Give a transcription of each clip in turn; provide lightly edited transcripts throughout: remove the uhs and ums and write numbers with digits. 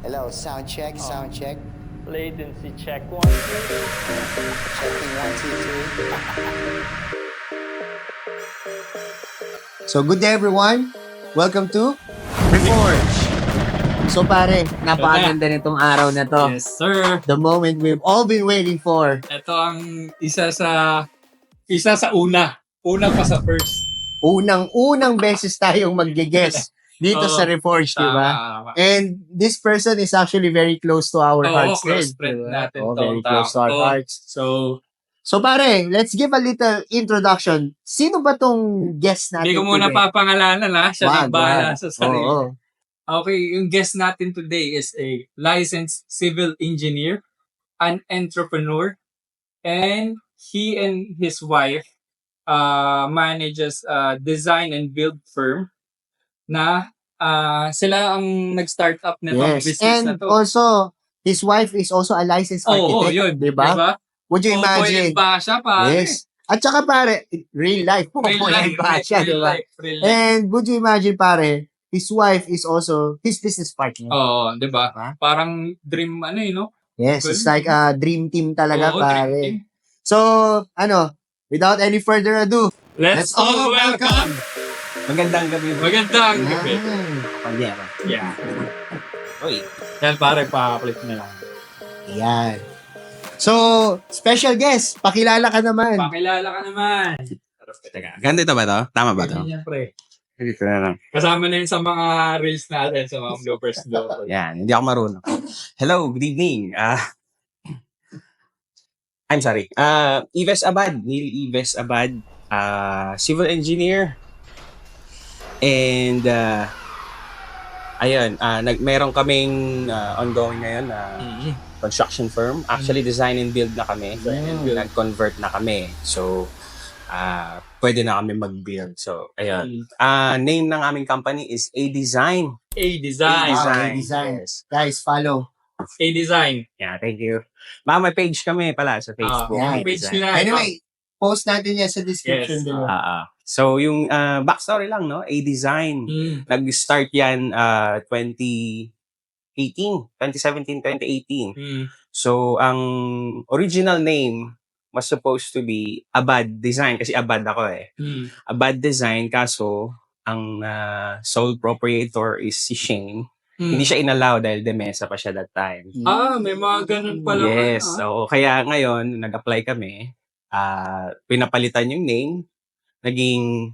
Hello, sound check, sound check. Latency check 1, 2. Checking 1, 2, 3. So good day everyone. Welcome to Reforge. So pare, napakaganda nitong araw na to. Yes, sir. The moment we've all been waiting for. Ito ang isa sa una. Una pa sa first. Unang-unang beses tayong mag-guest dito sa Reforge, di ba? Tama. And this person is actually very close to our hearts. Close din, friend di ba? natin Oo, to. very close to our Oo. hearts. So, Pare, let's give a little introduction. Sino ba tong guest natin hindi ko muna today? papangalanan ha. Siya Wag, nang bahala wag. sa sarili. Oo. Okay, yung guest natin today is a licensed civil engineer, an entrepreneur, and he and his wife manages a design and build firm na sila ang nag-start up nitong Yes. business na And to. also, his wife is also a licensed Oo, architect. yun. Di ba? Diba? Would you Imagine. imagine? Pa siya, pare. Yes. At saka pare, real life. Pupulit pa siya, di ba? Real life. And would you imagine pare, his wife is also his business partner. Oo, di ba? Diba? Parang dream, no? Yes, it's like a dream team talaga Oo, pare. dream team. So, without any further ado, Let's all welcome! Magandang gabi. Magandang gabi. Panyera. Yeah. Uy. Yan, pare, pa-click na lang. Yan. So, special guest, pakilala ka naman. Pakilala ka naman. Teka, ganito ba to? Tama ba to? Yan, pre. Dito na lang. Kasama na yun sa mga reels natin, sa mga bloopers. Yan, hindi ako marunong. Hello, good evening. I'm sorry. Ives Abad. Neil Ives Abad. Civil engineer. And, ayun, meron kaming ongoing ngayon na construction firm. Actually, design and build na kami. Nag-convert na kami. So, pwede na kami mag-build. So, ayun. Name ng aming company is A-Design. A-Design. A-Design. Yes. Guys, follow. A-Design. Yeah, thank you. May page kami pala sa Facebook. yan. Page A-Design. nila. Anyway, post natin yan sa description Yes. din. So, yung backstory lang, no? A-Design. Nag-start yan 2017, 2018. So, ang original name was supposed to be Abad Design kasi Abad ako eh. Abad Design kaso ang sole proprietor is si Shane. Hindi siya inallow dahil demesa pa siya that time. May mga ganun pala. Yes. So, kaya ngayon, nag-apply kami. Pinapalitan yung name. Naging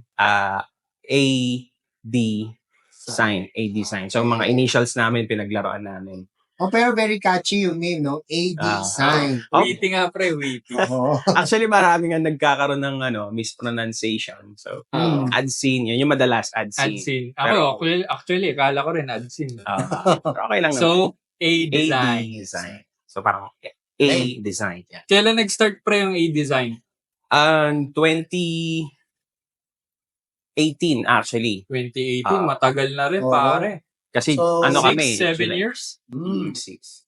A-D-Sign. A-Design. So, mga initials namin, pinaglaruan namin. Oh, pero very catchy yung name, no? A-Design. Witty nga, pre. Witty. Oo. Actually, marami nga nagkakaroon ng mispronunciation. So, AdScene. Yun yung madalas, AdScene. AdScene. Pero- Actually, akala ko rin AdScene. Pero okay lang naman. So, A-Design. A-Design. So, parang A-Design. Yeah. Kailan nag-start pre yung A-Design? 2018 actually. 2018. Ah. Matagal na rin, Oo. pare. Kasi So, kami. 7 years? 6.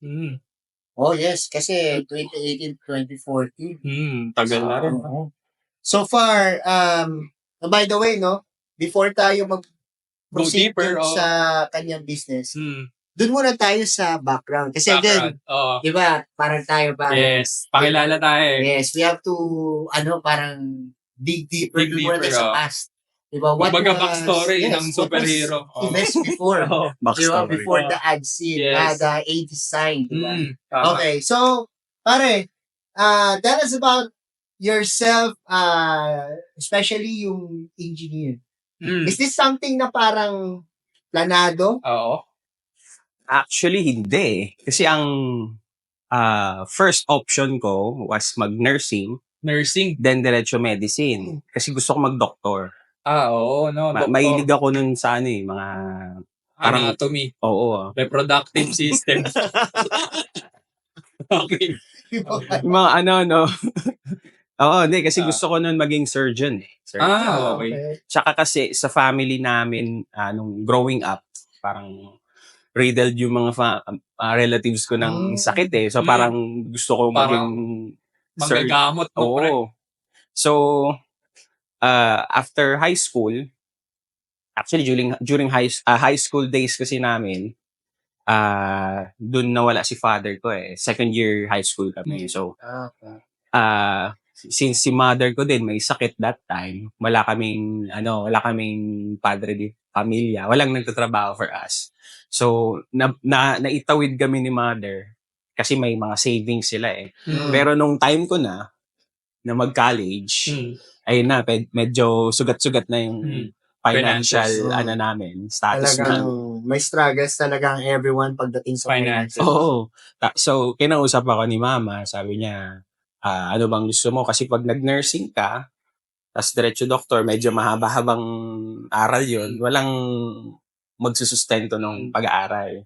Oh, yes. Kasi 2018, 2014. Tagal na rin. Oo. So far, by the way, no? Before tayo Go mag-proceed deeper, dun sa kanyang business, Hmm. dun muna tayo sa background. Kasi again, Background. Oo. di ba, parang tayo ba? Yes. Pakilala tayo eh. Yes, we have to, parang dig deeper Dig dun muna deeper, tayo sa oh. past. Di ba? Kumbaga backstory ng what was superhero. Oh. Events before. Oo. Di ba? Backstory. Before the ad scene, Yes. the A-Design, di ba? Tama. Okay, so, pare, tell us about yourself, especially yung engineer. Is this something na parang planado? Oo. Actually, hindi. Kasi ang first option ko was mag-nursing, Nursing. then diretso medicine. Kasi gusto ko mag-doktor. Oo, no. Mahilig ako nun sa mga... parang- Anatomy. Oo. Reproductive system. Okay. Yung mga no? Oo, hindi. Kasi gusto ko nun maging surgeon. Surgeon. Okay. Tsaka kasi sa family namin, nung growing up, parang riddled yung mga relatives ko ng sakit eh. So parang gusto ko Parang maging surgeon. Manggagamot mo, pre. Oo. So, after high school, actually during high school days kasi namin, dun nawala si father ko eh. Second year high school kami. So, since si mother ko din may sakit that time, wala kaming padre di pamilya, walang nagtatrabaho for us. So, naitawid kami ni mother kasi may mga savings sila eh. Pero nung time ko na mag-college, ayun na, medyo sugat-sugat na yung financial Finances. namin, status Talagang na. may struggles talaga ang everyone pagdating sa Finance. finances. Oo. So, kinausap ako ni mama, sabi niya, ano bang gusto mo? Kasi pag nag-nursing ka, tas diretso doktor, medyo mahaba-habang aral yun. Walang magsusustento ng pag-aaral.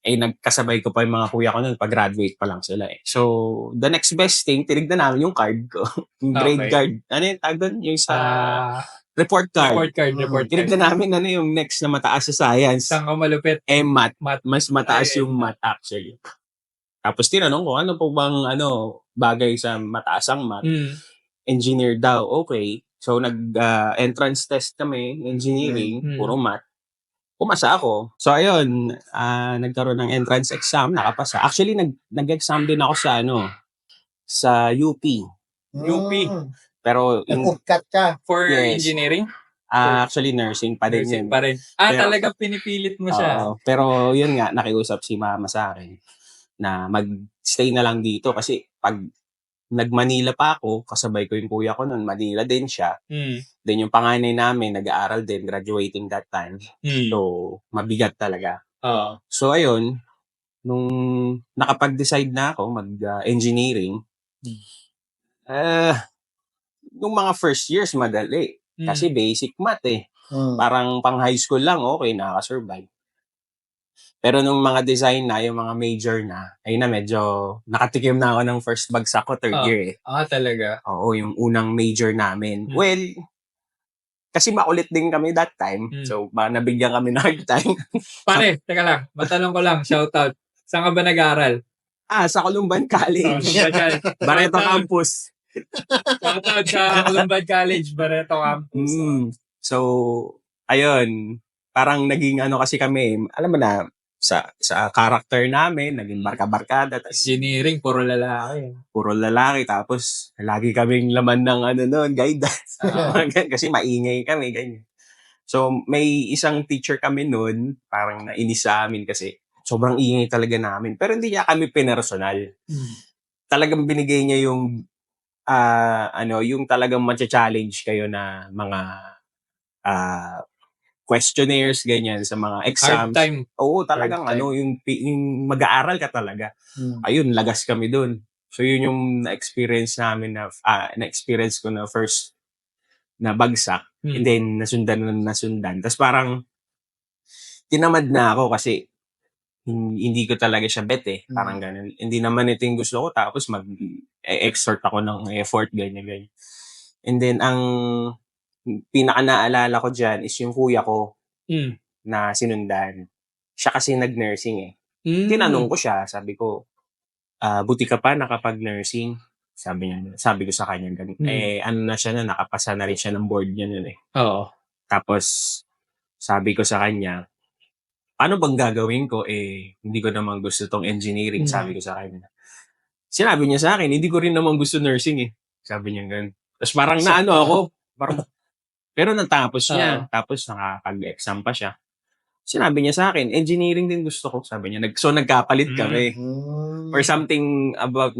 Nagkasabay ko pa yung mga kuya ko nun, pag-graduate pa lang sila eh. So, the next best thing, tinignan namin yung card ko. Yung grade Okay. card. Ano yung tag doon? Yung sa report Report card. card. Tinignan namin ano yung next na mataas sa science. Saan ka malupit? Math. Math. Mas mataas Ay, yung math actually. Tapos tinanong ko, ano po bang bagay sa mataas ang math? Engineer daw, okay. So nag-entrance test kami, engineering, puro math. Pumasa ako. So ayun, nagkaroon ng entrance exam, nakapasa. Actually nag-exam din ako sa UP. UP. Pero Nag-cut ka. For Yes. engineering? actually nursing pa din Nursing yun. pa rin. Pero- Talagang pinipilit mo siya. Oo. Pero yun nga, nakiusap si mama sa akin na mag-stay na lang dito kasi pag nag-Manila pa ako, kasabay ko yung kuya ko nun, Manila din siya. Then yung panganay namin, nag-aaral din, graduating that time. So, mabigat talaga. Oo. So, ayun, nung nakapag-decide na ako mag-engineering, nung mga first years, madali. Kasi basic math eh. Parang pang high school lang, okay, nakaka-survive. Pero nung mga design na, yung mga major na, ayun na, medyo nakatikim na ako ng first bagsak ko, third year eh. Talaga. Oo, yung unang major namin. Well, kasi makulit din kami that time. So, baka nabigyan kami ng hard time. Pare, teka lang. Matanong ko lang, shoutout. Saan ka ba nag-aral? Sa Columban College. Barreto Campus. Shoutout sa Columban College, Barreto Campus. So, ayun. Parang naging kasi kami, alam mo na, sa character namin, naging barka-barkada. Engineering, puro lalaki. Puro lalaki. Tapos, lagi kaming laman ng guidance. Kasi maingay kami, ganyan. So, may isang teacher kami noon, parang nainis sa amin kasi sobrang ingay talaga namin. Pero hindi niya kami pinersonal. Talagang binigay niya yung, yung talagang matcha-challenge kayo na mga questionnaires, ganyan, sa mga exams. Hard time. Oo, talagang Hard time. yung mag-aaral ka talaga. Ayun, lagas kami dun. So, yun yung na-experience namin na-experience ko na first na bagsak. And then, nasundan. Tapos parang, tinamad na ako kasi hindi ko talaga siya bet eh. Parang ganun. Hindi naman ito yung gusto ko. Tapos mag-exert ako ng effort, ganyan. And then, ang pinaka naalala ko dyan is yung kuya ko na sinundan. Siya kasi nag-nursing eh. Tinanong ko siya, sabi ko, buti ka pa nakapag-nursing. Sabi ko sa kanya, na siya na, nakapasa na rin siya ng board niya nun eh. Oo. Tapos, sabi ko sa kanya, ano bang gagawin ko? Hindi ko naman gusto tong engineering, sabi ko sa kanya. Sinabi niya sa akin, hindi ko rin naman gusto nursing eh. Sabi niya ganun. Tapos parang ako, pero natapos niya. Tapos nakapag-exam pa siya. Sinabi niya sa akin, engineering din gusto ko. Sabi niya, so nagkapalit kami. Or something about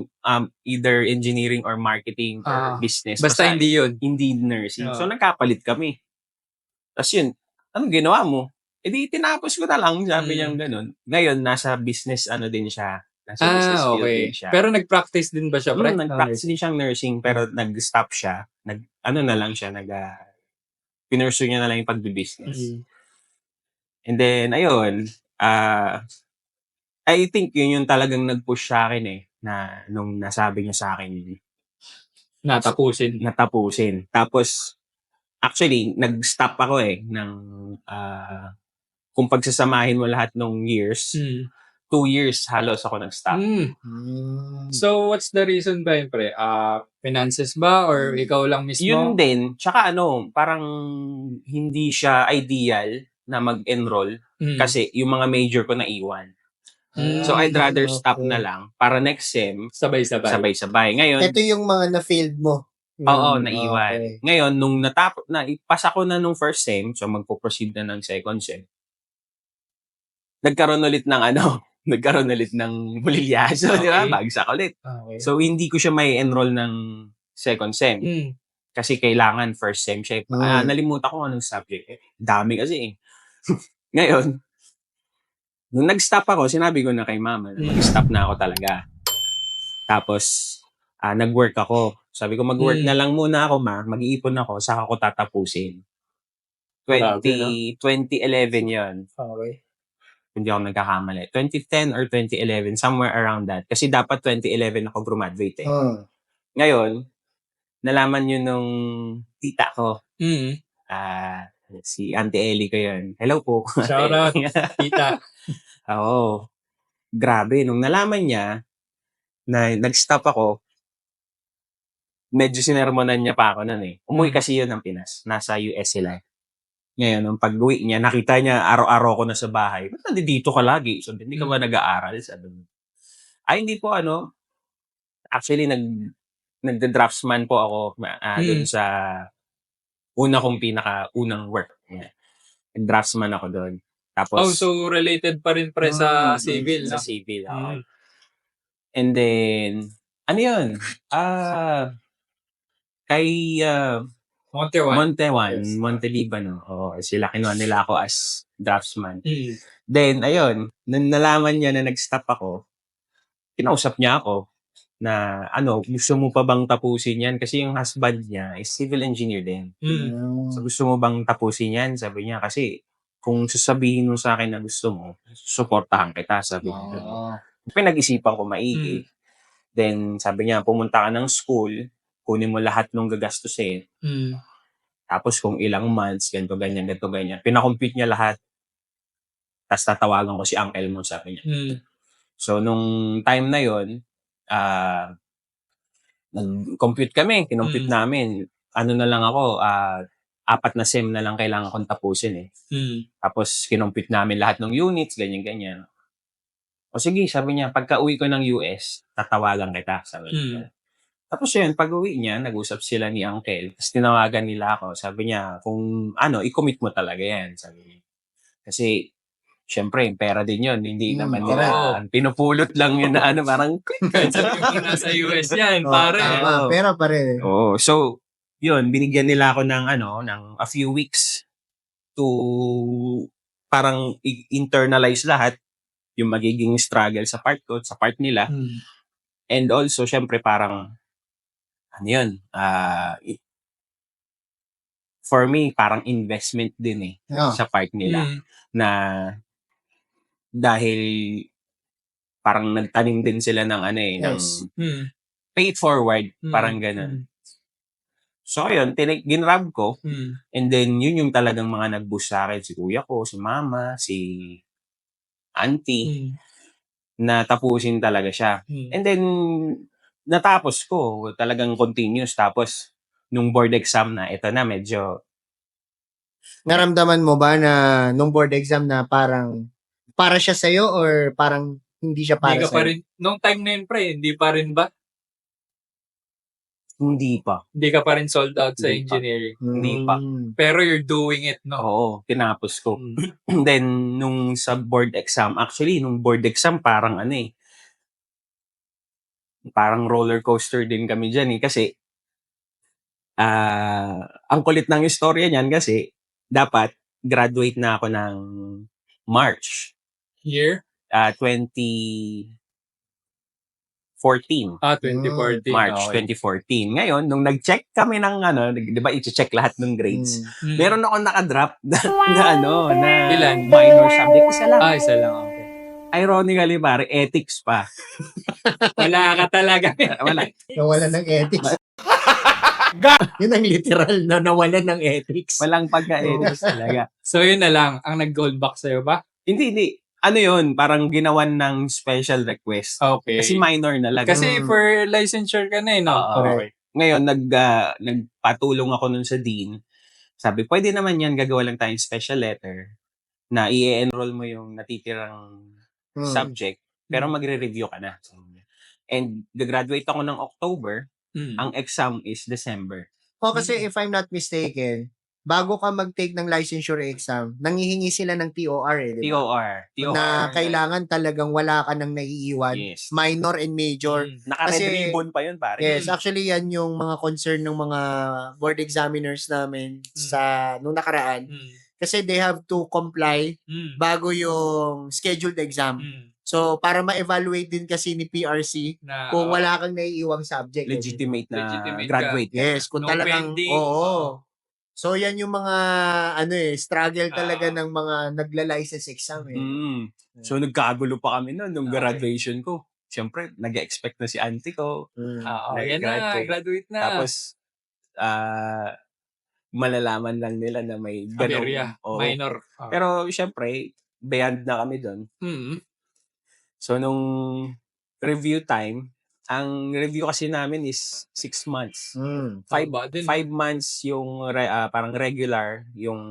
either engineering or marketing or business. Basta hindi yun. Hindi nursing. So nagkapalit kami. Tapos yun, anong ginawa mo? Di tinapos ko na lang, sabi niya ganun. Ngayon, nasa business din siya. Nasa business field Okay. din siya. Pero nag-practice din ba siya, pre? Nag-practice din siyang nursing, pero nag-stop siya. Na lang siya, pinursue niya na lang yung pagbi-business. And then, ayun, I think yun yung talagang nag-push sa akin na nung nasabi niya sa akin, natapusin. Tapos, actually, nag-stop ako ng, kung pagsasamahin mo lahat ng years, 2 years halos ako nag-stop. So, what's the reason ba yun, pre? Finances ba? Or ikaw lang mismo? Yun din. Tsaka parang hindi siya ideal na mag-enroll kasi yung mga major ko naiwan. So, I'd rather stop Okay. na lang para next sem, Sabay-sabay. sabay-sabay. Ngayon, Ito yung mga na-failed mo. oo, Hmm, naiwan. okay. Ngayon, nung ipasa ko na nung first sem, so magpo-proceed na ng second sem, nagkaroon ulit ng nagkaroon ulit ng bulilyaso, di ba? Okay. Bagsak ulit. Okay. So, hindi ko siya may enroll ng second sem. Mm. Kasi kailangan first sem siya. Nalimutan ko anong subject. Dami kasi eh. Ngayon, nung nag-stop ako, sinabi ko na kay mama na mag-stop na ako talaga. Tapos, nag-work ako. Sabi ko, mag-work na lang muna ako, ma. Mag-iipon ako, saka ako tatapusin. Grabe, no? 2011 yon. Okay. Hindi ako nagkakamali. 2010 or 2011, somewhere around that. Kasi dapat 2011 ako graduate eh. Ngayon, nalaman yun nung tita ko. Mm. Si Auntie Ellie ko yun. Hello po. Shout out, tita. Oo. Grabe. Nung nalaman niya na nag-stop ako, medyo sinermonan niya pa ako nun eh. Umuwi kasi yun ng Pinas. Nasa US sila. Ngayon, nung pag-uwi niya, nakita niya araw-araw ko na sa bahay. Ba't nandito ka lagi? So, hindi ka ba nag-aaral? Sabi niya. Hindi po Actually, nagda-draftsman po ako dun sa una kong pinaka-unang work. Yeah. Nag-draftsman ako doon. Tapos, so related pa rin sa civil. sa No? civil. Mm. And then, ano yun? Kay Monte1, Monte Libano. Sila kinuha nila ako as draftsman. Mm. Then, ayun, nung nalaman niya na nag-stop ako, kinausap niya ako na, gusto mo pa bang tapusin yan? Kasi yung husband niya is civil engineer din. Mm. So, gusto mo bang tapusin yan? Sabi niya, kasi kung sasabihin mo sa akin na gusto mo, suportahan kita, sabi niya. Pinag-isipan ko maigi. Then, sabi niya, pumunta ka ng school, kunin mo lahat ng gagastusin. Mm. Tapos kung ilang months, ganito, ganyan. Pinakompute niya lahat. Tapos tatawagan ko si uncle mo, sabi niya. Mm. So, nung time na yon, nag-compute kami. Kinompute namin. Na lang ako, 4 na sem na lang kailangan kong tapusin eh. Mm. Tapos, kinompute namin lahat ng units, ganyan. O sige, sabi niya, pagka uwi ko ng US, tatawagan kita, sabi niya. Tapos yun, pag-uwi niya, nag-usap sila ni Uncle. Tapos tinawagan nila ako. Sabi niya, kung i-commit mo talaga yan. Sabi niya. Kasi, syempre, pera din yun. Hindi naman nila. Pinupulot lang yun na parang Sabi mo nasa US yan, pare. Pera pa rin. Oo. So, yun, binigyan nila ako ng a few weeks to parang internalize lahat yung magiging struggle sa part ko, sa part nila. And also, syempre, parang for me, parang investment din sa part nila. Na dahil parang nagtanim din sila ng ng pay it forward, parang ganun. So, ayun, ginrab ko. And then, yun yung talagang mga nag-boost sa akin. Si kuya ko, si mama, si auntie, na tapusin talaga siya. And then, natapos ko, talagang continuous. Tapos, nung board exam na, ito na, medyo... Naramdaman mo ba na nung board exam na parang para siya sa'yo or parang hindi siya para Hindi ka pa sa'yo? rin, nung time na yun, pre, hindi pa rin ba? Hindi pa. Hindi ka pa rin sold out sa Hindi pa. engineering. Hindi pa. Pero you're doing it, no? Oo, tinapos ko. Then, nung sa board exam, actually, nung board exam, parang parang roller coaster din kami dyan kasi ang kulit ng istorya niyan kasi dapat graduate na ako ng March. Year? 2014. 2014. March Okay. 2014. Ngayon, nung nag-check kami ng di ba, i-check lahat ng grades. Meron ako nakadrop na Ilan? minor subject. Isa lang. Isa lang, okay. Ironically, pare, ethics pa. Wala ka talaga. Wala. Nawalan ng ethics. Yun ang literal na nawalan ng ethics. Walang pagka-ethics talaga. So yun na lang, ang nag-gold back sa'yo ba? Hindi. Ano yun? Parang ginawan ng special request. Okay. Kasi minor na lang. Kasi for licensure ka na no? Okay. Ngayon, nagpatulong ako nun sa dean. Sabi, pwede naman yan, gagawa lang tayong special letter na i-enroll mo yung natitirang subject pero magre-review ka na. And gagraduate ako ng October, ang exam is December. Kasi if I'm not mistaken, bago ka mag-take ng licensure exam, nanghihingi sila ng TOR eh, di ba? TOR. Na kailangan talagang wala ka nang naiiwan. Yes. Minor and major. Naka-red Kasi- ribbon pa yun, pare. Yes, actually yan yung mga concern ng mga board examiners namin sa nung nakaraan. Kasi they have to comply bago yung scheduled exam. So, para ma-evaluate din kasi ni PRC Na, kung wala kang naiiwang subject. Legitimate na Legitimate graduate. Yes, kung No talagang, pending. oo. So, yan yung mga, struggle talaga ng mga nagla-license exam eh. So, nagkagulo pa kami nung Okay. graduation ko. Siyempre, nag-expect na si auntie ko. yan na, graduate na. Tapos, malalaman lang nila na may ganong. Aberya, Oo. minor. Pero, siyempre, beyond na kami doon. So, nung review time, ang review kasi namin is 6 months. Five ba din? 5 months yung parang regular, yung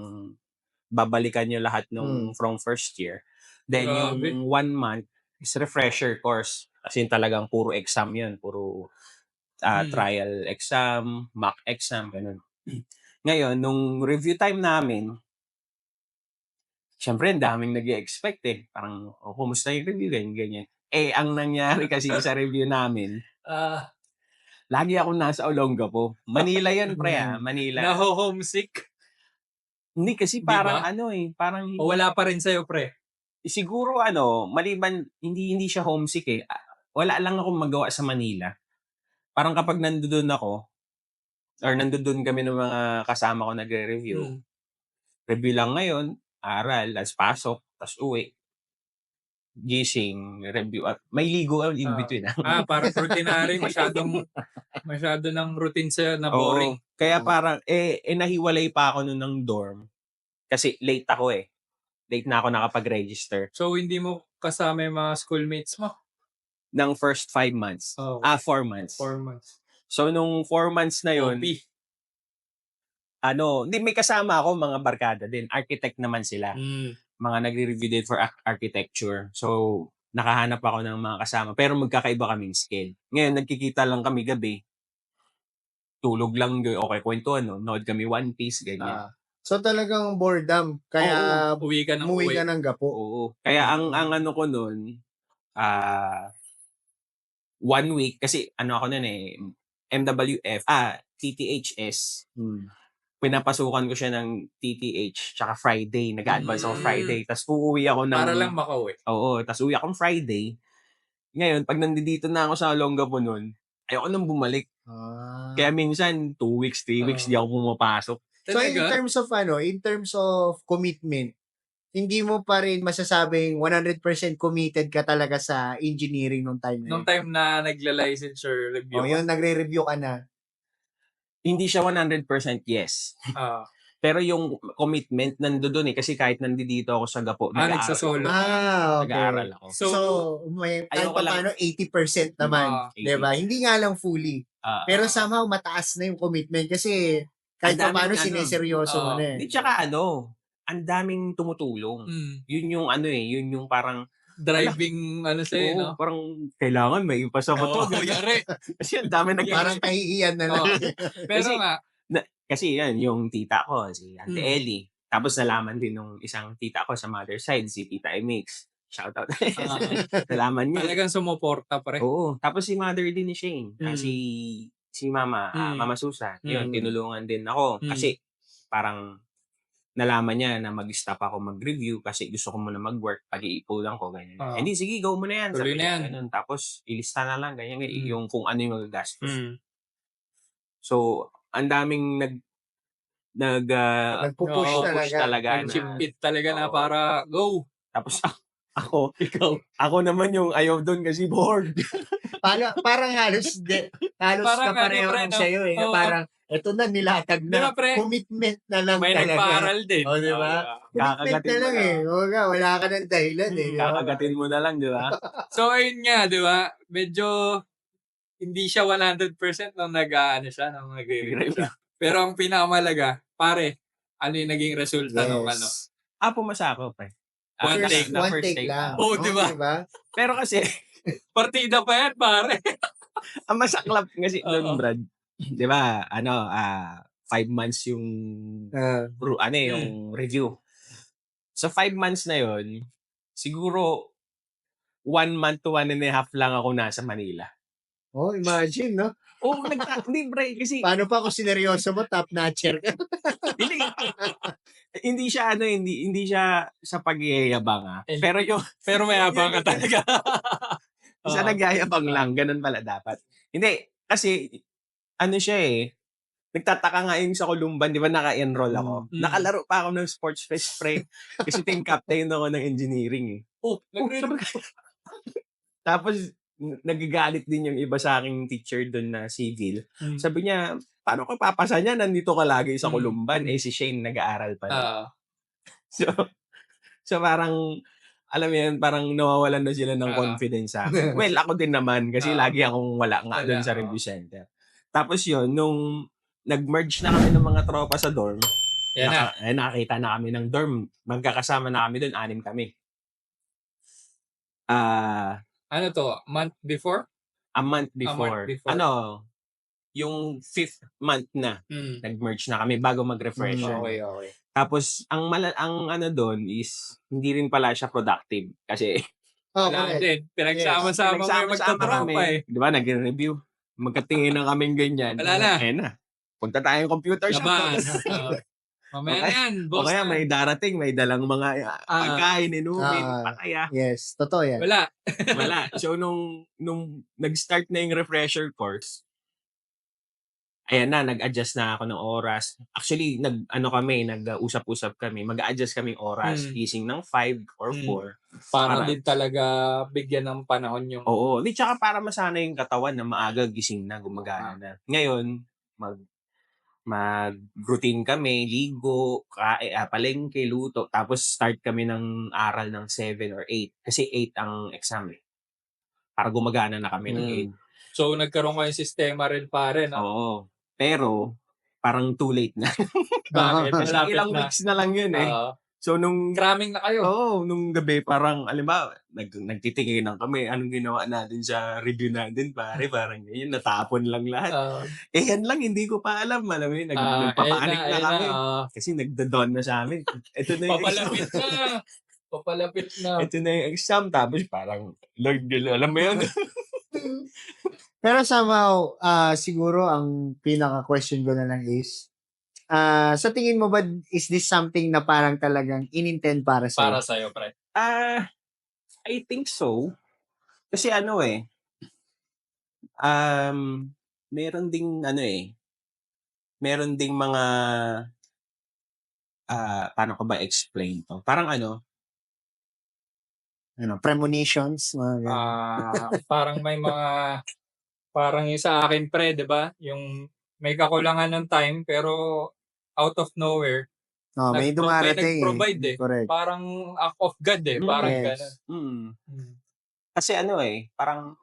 babalikan nyo lahat nung from first year. Then, Grabe. yung 1 month is refresher course. Kasi talagang puro exam yun. Puro trial exam, mock exam, ganun. Ngayon, nung review time namin, syempre, ang daming nag-i-expect eh. Parang, kumusta yung review? Ganyan. Ang nangyari kasi sa review namin, lagi ako nasa Olongapo. Manila yan, pre, Manila. Naho-homesick? Hindi kasi Di parang ba? parang O wala pa rin sa'yo, pre? siguro maliban hindi siya homesick eh. Wala lang akong magawa sa Manila. Parang kapag nandoon ako or nandoon kami ng mga kasama ko nagre-review. Review lang ngayon, aral, tas pasok, tas uwi. Gising, review. May ligo in between. Parang routinary, masyado ng routine sa'yo na boring. Oo. Kaya parang, nahiwalay pa ako nun ng dorm. Kasi late ako eh. Late na ako nakapag-register. So, hindi mo kasama yung mga schoolmates mo? Ng first 5 months. 4 months. 4 months. So, nung 4 months na yun, OP. hindi, may kasama ako mga barkada din. Architect naman sila. Mga nagre-review din for architecture. So, nakahanap ako ng mga kasama. Pero magkakaiba kaming skill. Ngayon, nagkikita lang kami gabi. Tulog lang, okay, kwentuhan, nood kami One Piece, ganyan. So, talagang boredom. Kaya, Uwi ka ng umuwi uwi. ka ng gapo. Oo. Kaya ang ano ko nun, 1 week, kasi ako nun MWF, TTHS. Pinapasukan ko siya ng TTH, tsaka Friday. Nag-advance ako Friday. Tapos uuwi ako ng... Para lang makauwi. Oo. Tapos uwi akong Friday. Ngayon, pag nandito na ako sa Olongapo nun, ayoko nang bumalik. Kaya minsan, 2 weeks, 3 weeks, di ako pumapasok. So, in Talaga? terms of commitment, hindi mo pa rin masasabing 100% committed ka talaga sa engineering nung time na Nung time na nagla-licensure review. yun, nagre-review ka na. Hindi siya 100% yes. Pero yung commitment nandoon eh. Kasi kahit nandito ako sa Gapo, nagsasolo. Okay. nag-aaral ako. So, may kahit ayoko pa paano 80% naman. 80. Diba? Hindi nga lang fully. Pero somehow mataas na yung commitment kasi kahit pa Ang paano daming sineseryoso mo na eh. Di tsaka ang daming tumutulong. Yun yung yun yung parang Driving, sa'yo, no? parang kailangan may ipasa ko to. Yari. Kasi ang dami Parang kahihiyan na lang. Pero Kasi- nga, Kasi yan, yung tita ko, si Auntie Mm. Ellie. Tapos nalaman din nung isang tita ko sa mother side, si Tita MX. Shoutout. Nalaman niya. talagang sumuporta, pre. Oo. Tapos si mother din ni Shane. Mm. Si Mama, Mm. Mama Susan. Yun, Mm. tinulungan din ako. Mm. Kasi parang nalaman niya na mag-stop ako mag-review kasi gusto ko muna mag-work, pag-iipulan ko, ganyan. Hindi, sige, go mo na yan. Tuloy Sabi na ko, yan. ganun. Tapos, ilista na lang, ganyan, Mm. yung kung ano yung magagastos. Mm. So, ang daming Nagpupush Oo, talaga. Chip talaga na Oo. para go. Tapos, ako naman yung ayaw doon kasi bored. Parang halos Parang kapareho pre, lang no? sa'yo eh. Na Oo. parang, eto na, nilatag Di ba, na. pre? Commitment na lang May talaga. nagpaaral din. O, di ba? Commitment na lang eh. Wala ka ng dahilan eh. di ba? Kakagatin mo na lang, di ba? So, ayun nga, di ba? Medyo hindi siya 100% nung siya, nung nag-review siya. Pero ang pinakamalaga, pare, ano yung naging resulta nung Yes. Pumasa ako, pre. Ah, One first- take. One first take lang. Oh, di ba? Diba? Pero kasi, Partida pa yan, pare. ang masaklap kasi Oo. doon, Brad, di ba, 5 months yung, Ah, yung review. So, 5 months na yon siguro, 1 month to 1.5 lang ako nasa Manila. imagine, no? Hindi, pre, kasi, Paano pa kung sineryoso mo, top-notcher ka? hindi, hindi siya, hindi siya sa pagyayabang, Pero yung, Pero may abang ka talaga. isa nagyayabang lang, ganun pala dapat. Hindi, kasi, siya nagtataka nga yung sa Columban, di ba naka-enroll ako. Mm. Nakalaro pa ako ng sports fest, pre. Kasi team captain ako ng engineering, Nagre- Tapos, nagagalit din yung iba sa aking teacher doon na civil. Mm. Sabi niya, paano ka papasa niya? Nandito ka lagi sa Mm. Columban. Si Shane nag-aaral pa. Ah, So parang, alam mo yan, parang nawawalan na sila ng confidence sa akin. Well, ako din naman, kasi lagi akong wala nga doon sa review center. Tapos yun, nung nag-merge na kami ng mga tropa sa dorm, yan na. nakakita na kami ng dorm. Magkakasama na kami doon, 6 kami. Ano to? Month before? A month before. before. Yung 5th month na, Mm. nag-merge na kami bago mag-refresher. Okay. Tapos, ang doon is, hindi rin pala siya productive. Kasi, Wala correct. din. Pinagsama-sama kayo magtatropa eh. Di ba, nag-review. Magkatingin na kaming ganyan. Wala na. Na. Punta tayong computer shop. Laban. Mamaya na yan. O Boss kaya na. may darating, may dalang mga pagkain, inumin, pataya. Yes, totoo yan. Wala. Wala. So, nung nag-start na yung refresher course, ayan na, nag-adjust na ako ng oras. Actually, nag-usap-usap kami. Mag-adjust kaming oras. Gising ng 5 or 4. Para Para- din talaga bigyan ng panahon yung... Oo. Di, tsaka para masanay yung katawan na maaga gising na, gumagana na. Ngayon, mag-routine kami, ligo, palengke, luto. Tapos start kami ng aral ng 7 or 8. Kasi 8 ang exam Para gumagana na kami ng 8. So, nagkaroon kayong sistema rin pare, no? Oo. Pero, parang too late na. Bakit? Kasi Malapit ilang na. weeks na lang yun Oo. So, nung Cramming na kayo. nung gabi, parang, alam ba, nagtitingin kami, anong ginawa natin sa review natin, pare, parang yun, natapon lang lahat. Yan lang, hindi ko pa alam, alam mo yun, nagpapanik na kami. Kasi nagdadon na sa amin. Ito na yung Papalapit na. Papalapit na. Ito na yung exam, tapos parang, Lord, alam mo yun? Pero somehow, siguro ang pinaka-question ko na lang is, sa tingin mo ba, is this something na parang talagang in-intend para sa'yo? Para sa'yo, pre. I think so. Kasi meron ding meron ding mga paano ko ba explain to? Parang Premonitions? Mga ganun. Parang may mga... Parang yung sa akin, pre, di ba? Yung may kakulangan ng time, pero out of nowhere, May dumarating nag-provide Correct. Parang act of God Parang Yes. gano'n. Kasi parang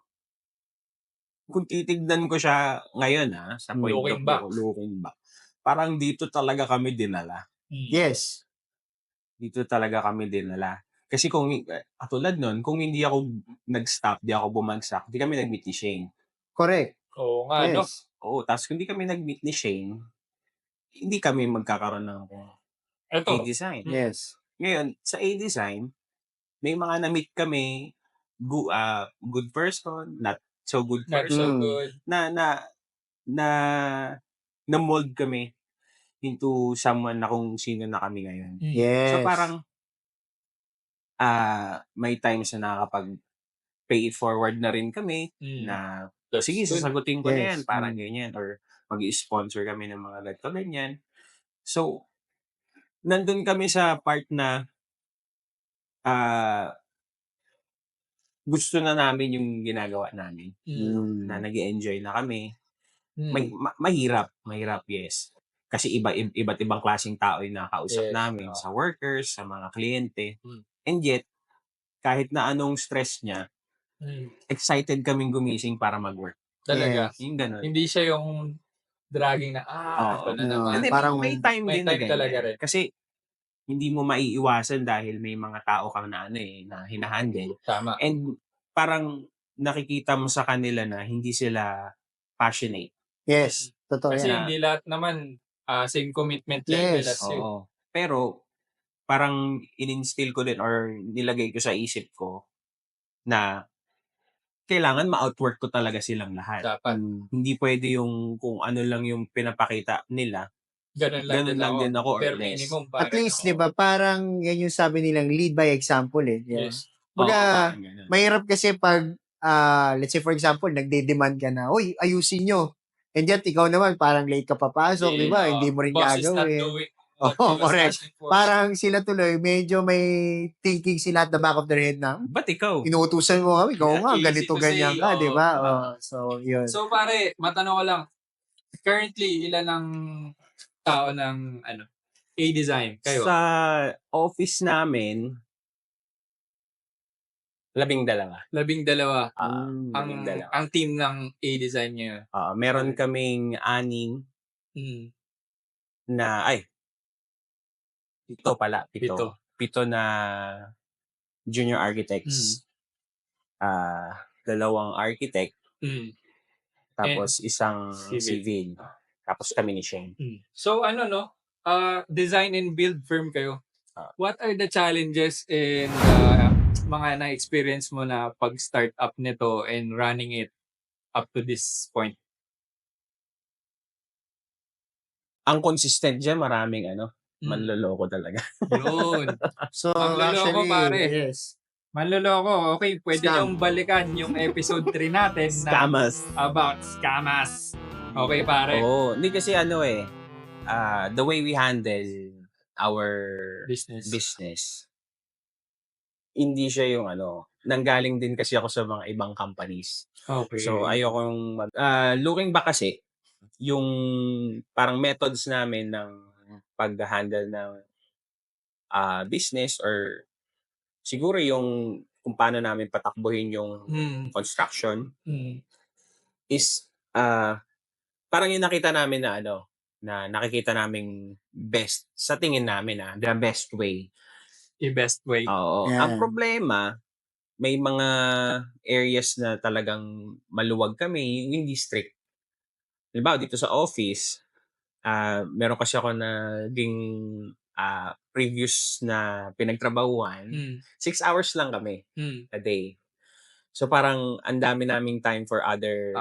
kung titignan ko siya ngayon sa point Looking looking back, parang dito talaga kami dinala. Yes. Dito talaga kami dinala. Kasi kung, katulad nun, kung hindi ako nag-stop, di ako bumagsak, di kami nag-meet ni Shane. Correct. Oo nga, no? Yes. Oo, tapos kung hindi kami nag-meet ni Shane, hindi kami magkakaroon ng Ito. A-Design. Yes. Ngayon, sa A-Design, may mga na-meet kami, good person, not so good Not person, so good. na mold kami into someone na kung sino na kami ngayon. Yes. So parang, may times na nakakapag pay it forward na rin kami na sige, sasagutin ko na yan, parang ganyan, or mag-i-sponsor kami ng mga ganito, ganyan. So, nandun kami sa part na gusto na namin yung ginagawa namin. Na nag-i-enjoy na kami. Mahirap, yes. Kasi iba't ibang klaseng tao yung nakausap namin, sa workers, sa mga kliyente. And yet, kahit na anong stress niya, excited kaming gumising para mag-work. Talaga. Yung ganun. Hindi siya yung dragging na, ito na naman. And then, Parang may time may din na time ganyan. talaga rin. Kasi, hindi mo maiiwasan dahil may mga tao kang na na hinahandle. Tama. And parang nakikita mo sa kanila na hindi sila passionate. Yes, totoo Kasi yan. hindi lahat naman same commitment level Yes. as you. Oo. Pero parang in-instill ko din or nilagay ko sa isip ko na kailangan ma-outwork ko talaga silang lahat. Dapat. Hindi pwede yung kung ano lang yung pinapakita nila. Ganun lang din ako. or Bare less. minimum. At least, di ba, parang yan yung sabi nilang lead by example eh. di ba? Yes. Baga, parang ganun. mahirap kasi pag, let's say for example, nagde-demand ka na, uy, ayusin nyo. And yet, ikaw naman, parang late ka papasok, di ba? Hindi mo rin boss is not gagawin. doing what Oo, he was correct. asking for. Parang sila tuloy, medyo may thinking sila at the back of their head na, Ba't ikaw? inuutusan mo kami, ikaw Yeah, nga, easy ganito, to say, ganyan ka, di ba? oo. Oh, so, yun. So pare, matanong ko lang, currently, ilan ang tao ng A-Design? Kayo? Sa office namin, 12. 12. Mm, Ang team ng A-Design ngayon. Meron kaming 6 Mm. na, 7 pala. 7. Pito. 7 na junior architects. 2 architect, Mm. tapos isang civil. civil. Tapos kami ni Shane. So design and build firm kayo. What are the challenges and mga na-experience mo na pag-start up nito and running it up to this point? Ang consistent dyan, maraming manloloko talaga. Yun. So, Manloloko, actually, pare. yes. Manloloko. Okay, pwede Scam. niyong balikan yung episode 3 natin na Scammers. about scammers. Okay, pare. Hindi kasi the way we handle our business, hindi siya yung nanggaling din kasi ako sa mga ibang companies. Okay. So, ayokong looking back kasi, yung parang methods namin ng pag-handle ng business or siguro yung kung paano namin patakbuhin yung construction is parang yung nakita namin na na nakikita naming best sa tingin namin the best way. The best way. Oo. Yeah. Ang problema, may mga areas na talagang maluwag kami, hindi strict. Halimbawa, dito sa office, meron kasi ako naging previous na pinagtrabahuan, 6 hours lang kami a day. So parang ang dami naming time for other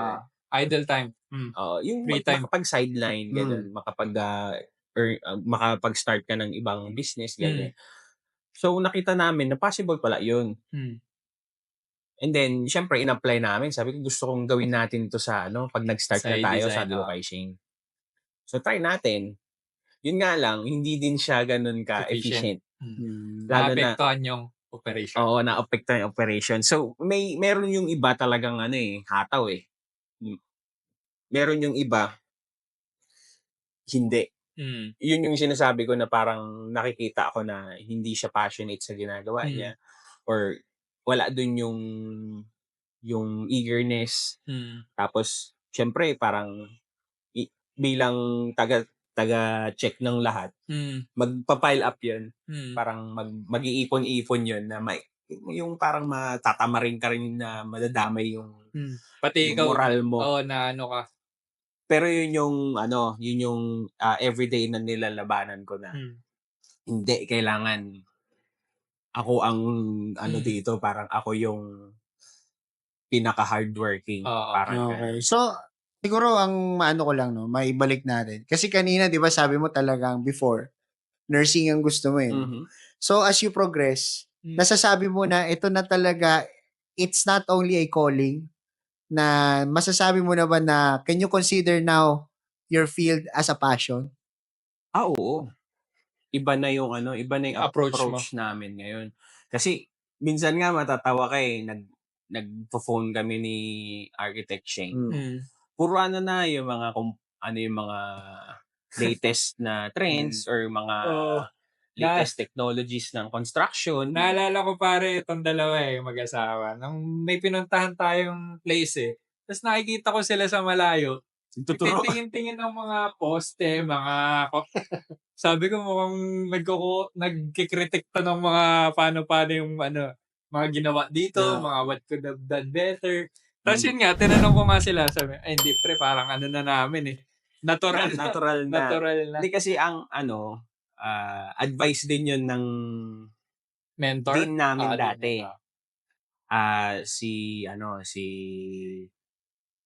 Idle time. yung Free time. makapag-sideline, ganun, makapag-start ka ng ibang business, ganun. So nakita namin na possible pala yun. And then, syempre, in-apply namin. Sabi ko, gusto kong gawin natin to sa pag nag-start Sa na tayo, design, sabi ko kay Shane. So, try natin. Yun nga lang, hindi din siya ganun ka-efficient. Lalo na, Naapektuhan yung operation. oo, na-apektuhan yung operation. So, meron yung iba talagang hataw eh. Meron yung iba, hindi. Yun yung sinasabi ko na parang nakikita ako na hindi siya passionate sa ginagawa niya. Or wala dun yung eagerness. Tapos, syempre, parang bilang taga-check ng lahat, magpa-pile up yun. Parang mag-iipon-ipon yun na yung parang matatamarin ka rin na madadamay yung Pati ikaw, moral mo. na ka. Pero yun yung everyday na nilalabanan ko na hindi, kailangan ako ang dito, parang ako yung pinaka-hardworking. Parang Okay. So, siguro ang maano ko lang, maibalik natin. Kasi kanina, di ba, sabi mo talagang before, nursing ang gusto mo eh. So, as you progress, nasasabi mo na ito na talaga, it's not only a calling, na masasabi mo na ba na, can you consider now your field as a passion? Oo. Iba na yung approach namin ngayon. Kasi, minsan nga matatawa ka eh, nagpo-phone kami ni Architect Shane. Puro na yung mga yung mga latest na trends or mga latest technologies ng construction. Naalala ko pare itong dalawa mag-asawa. Nung may pinuntahan tayong place tapos nakikita ko sila sa malayo. Tuturo. Tingin-tingin ng mga poste, mga Sabi ko mukhang nagkikritik to ng mga paano yung mga ginawa dito, Yeah. mga what could have done better. Tapos yun nga, tinanong ko nga sila, sabi, ay hindi pre, parang na namin eh. Natural na. Natural na. Natural na. Hindi kasi ang advice din yun ng Mentor? dean namin dati. Ah. Si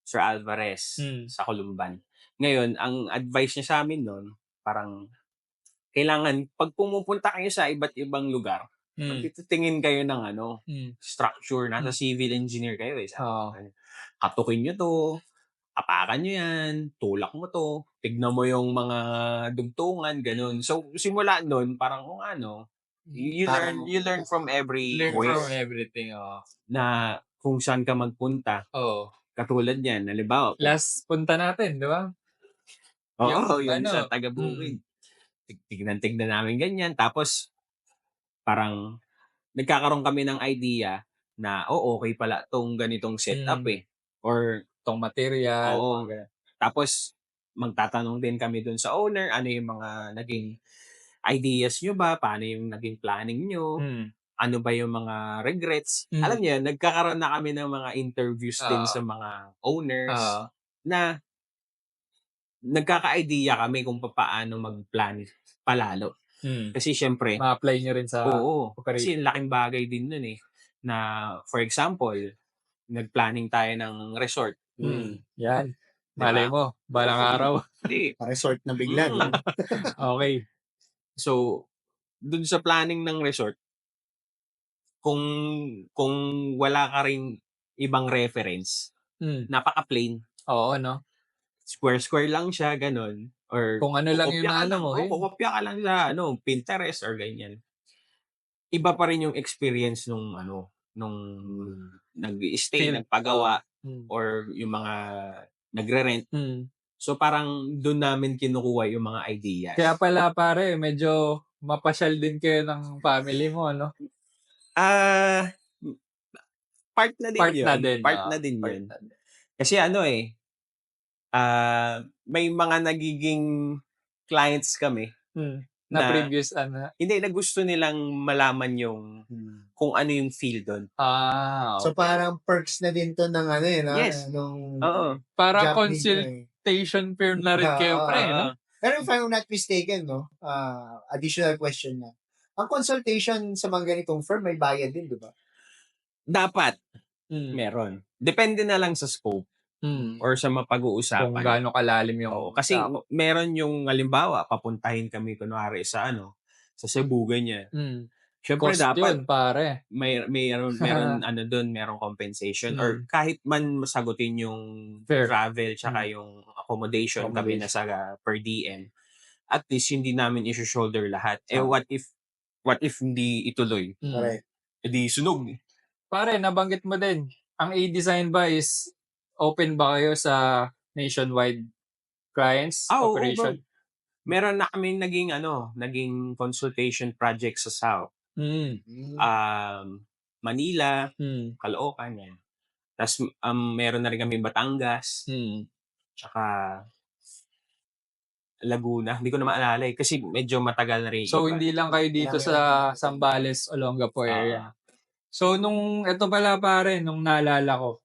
Sir Alvarez sa Columban. Ngayon, ang advice niya sa amin noon, parang kailangan pag pumupunta kayo sa iba't ibang lugar, titingin kayo ng structure, nasa civil engineer kayo eh. Katukin nyo to, apakan nyo yan, tulak mo to, tignan mo yung mga dugtungan, ganun. So, simula nun, parang kung you learn from every Learn way from everything. na kung saan ka magpunta. Katulad yan, halimbawa. Last punta natin, di ba? Oo, yun sa taga-bukid. Tignan namin ganyan. Tapos, parang nagkakaroon kami ng idea na, okay pala tong ganitong setup eh. Or, Tong material. oo. Tapos, magtatanong din kami dun sa owner, ano yung mga naging ideas nyo ba? Paano yung naging planning nyo? Ano ba yung mga regrets? Alam niyo, nagkakaroon na kami ng mga interviews din sa mga owners na nagkaka-idea kami kung paano mag-plan palalo. Kasi syempre, Ma-apply nyo rin sa kasi laking bagay din nun eh. Na, for example, nag-planning tayo ng resort. Yan. Diba? Malay mo, balang araw. Hindi. Pa-resort na bigla. no? Okay. So, dun sa planning ng resort, kung wala ka ring ibang reference, napaka-plain. Oo, no? Square lang siya, ganun. Or Kung ano lang yung naano mo. kukopya ka lang sa Pinterest or ganyan. Iba pa rin yung experience nung nag-stay, nagpagawa, or yung mga nagre-rent. So parang doon namin kinukuha yung mga ideas. Kaya pala pare, medyo mapasyal din kayo ng family mo, no? Part na din yun. Part na din part yun. na din. Kasi may mga nagiging clients kami na previous hindi, na gusto nilang malaman yung kung ano yung feel doon. So parang perks na din to ng no? Yes. Nung para job consultation firm na rin kayo, pre, no? Pero if I'm not mistaken, no? Additional question na. Ang consultation sa mga ganitong firm, may bayad din, di ba? Dapat. Meron. Depende na lang sa scope. Or sa mapag-uusapan. Kung gaano kalalim yung kasi meron yung halimbawa, papuntahin kami kunwari sa sa Cebu ganyan. Syempre cost dapat yun, pare. meron doon, merong compensation or kahit man masagutin yung travel tsaka yung accommodation kami na sa per diem. At least hindi namin i-shoulder lahat. What if hindi ituloy? Correct. Di sunog. Pare, nabanggit mo din. Ang A-Design ba is open ba kayo sa nationwide clients operation? Meron na kaming naging consultation project sa South. Manila, Caloocan yan. Tapos meron na rin kami Batangas. Tsaka Laguna. Hindi ko na maalala kasi medyo matagal na rin. So hindi lang kayo dito sa Zambales, Olongapo area. So ito pala pare, nung naalala ko,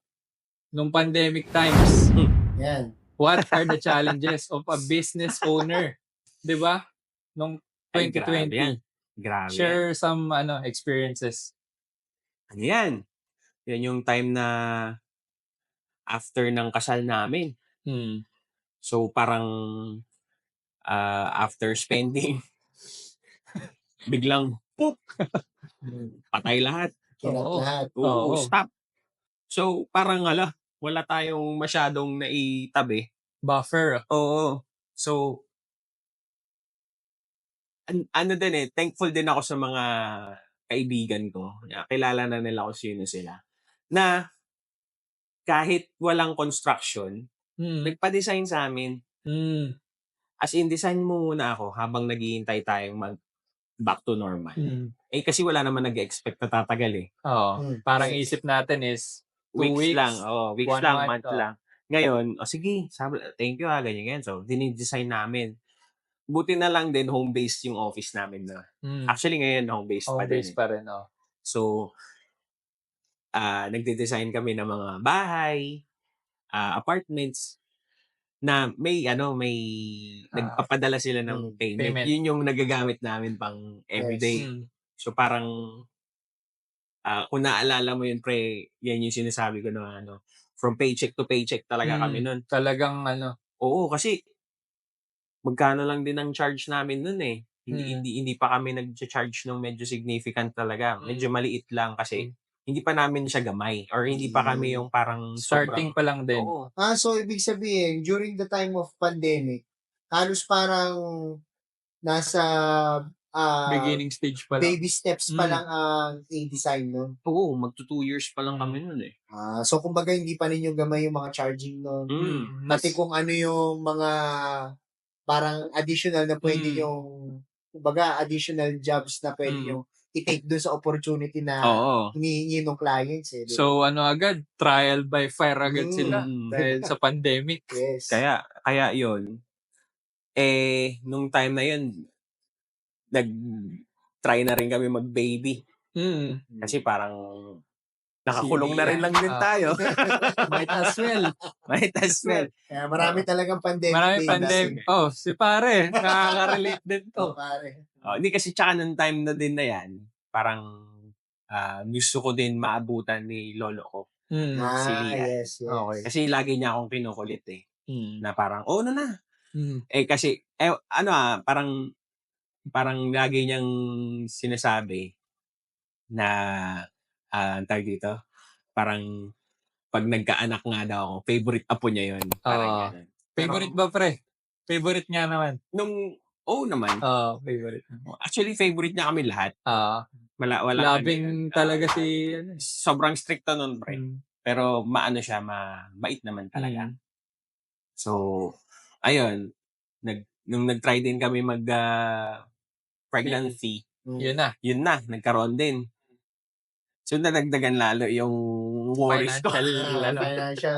nung pandemic times, yan. What are the challenges of a business owner? 'Di ba? Nung 2020. Grabe. Share some experiences. Yan yung time na after ng kasal namin. So parang after spending biglang patay lahat. Lahat. Stop. So parang wala tayong masyadong naitabi. Buffer. Oo. So, din thankful din ako sa mga kaibigan ko. Kilala na nila kung sino sila. Na kahit walang construction, nagpa-design sa amin. As in, design mo muna ako habang naghihintay tayong back to normal. Kasi wala naman nag-expect na tatagal eh. Oo. Parang isip natin is weeks lang. Weeks lang, month lang. Ngayon, sige, sabi, thank you ganyan. So, dinidesign namin. buti na lang din home-based yung office namin na. Actually, ngayon home-based pa din. Home-based pa rin, oh. So, nagde-design kami ng mga bahay, apartments, na may nagpapadala sila ng payment. payment. Yun yung nagagamit namin pang everyday. So parang kung naalala mo yun, pre, yan yung sinasabi ko na from paycheck to paycheck talaga kami nun. Talagang Oo, kasi magkano lang din ang charge namin nun eh. Hindi pa kami nag-charge ng medyo significant talaga. Medyo maliit lang kasi hindi pa namin siya gamay or hindi pa kami yung parang starting pa lang din. Oo. So ibig sabihin, during the time of pandemic, halos parang nasa Beginning stage pa lang. baby steps pa lang ang A-design nun. Oo, magto 2 years pa lang kami nun eh. So kumbaga hindi pa ninyo gamay yung mga charging nun. Pati kung ano yung mga parang additional na pwede yung kumbaga additional jobs na pwede yung i-take doon sa opportunity na hinihingi ng clients eh. So agad, trial by fire agad sila dahil sa pandemic. Yes. Kaya yun, nung time na yun, nag-try na rin kami mag-baby. Kasi parang nakakulong na rin lang din tayo. Might as well. Might as well. Kaya marami talagang pandemic. Marami pandemic. Si pare, nakaka-relate din to. Pare. Hindi kasi tsaka nung time na din na yan, parang gusto ko din maabutan ni lolo ko. Si Lia. Yes. Okay. Kasi lagi niya akong kinukulit eh. Na parang, na. Kasi, parang lagi niyang sinasabi na, tawag dito, parang pag nagkaanak nga daw ako, favorite apo niya yun. Parang ganun. Favorite ba, pre? Favorite nga naman. Naman. Favorite. Actually, favorite niya kami lahat. Wala Loving talaga si... sobrang stricto nun, pre. Pero maano siya, mait naman talaga. So, ayun. Nung nag-try din kami pregnancy, Yun na. nagkaroon din. So, nadagdagan lalo yung worries ko. Financial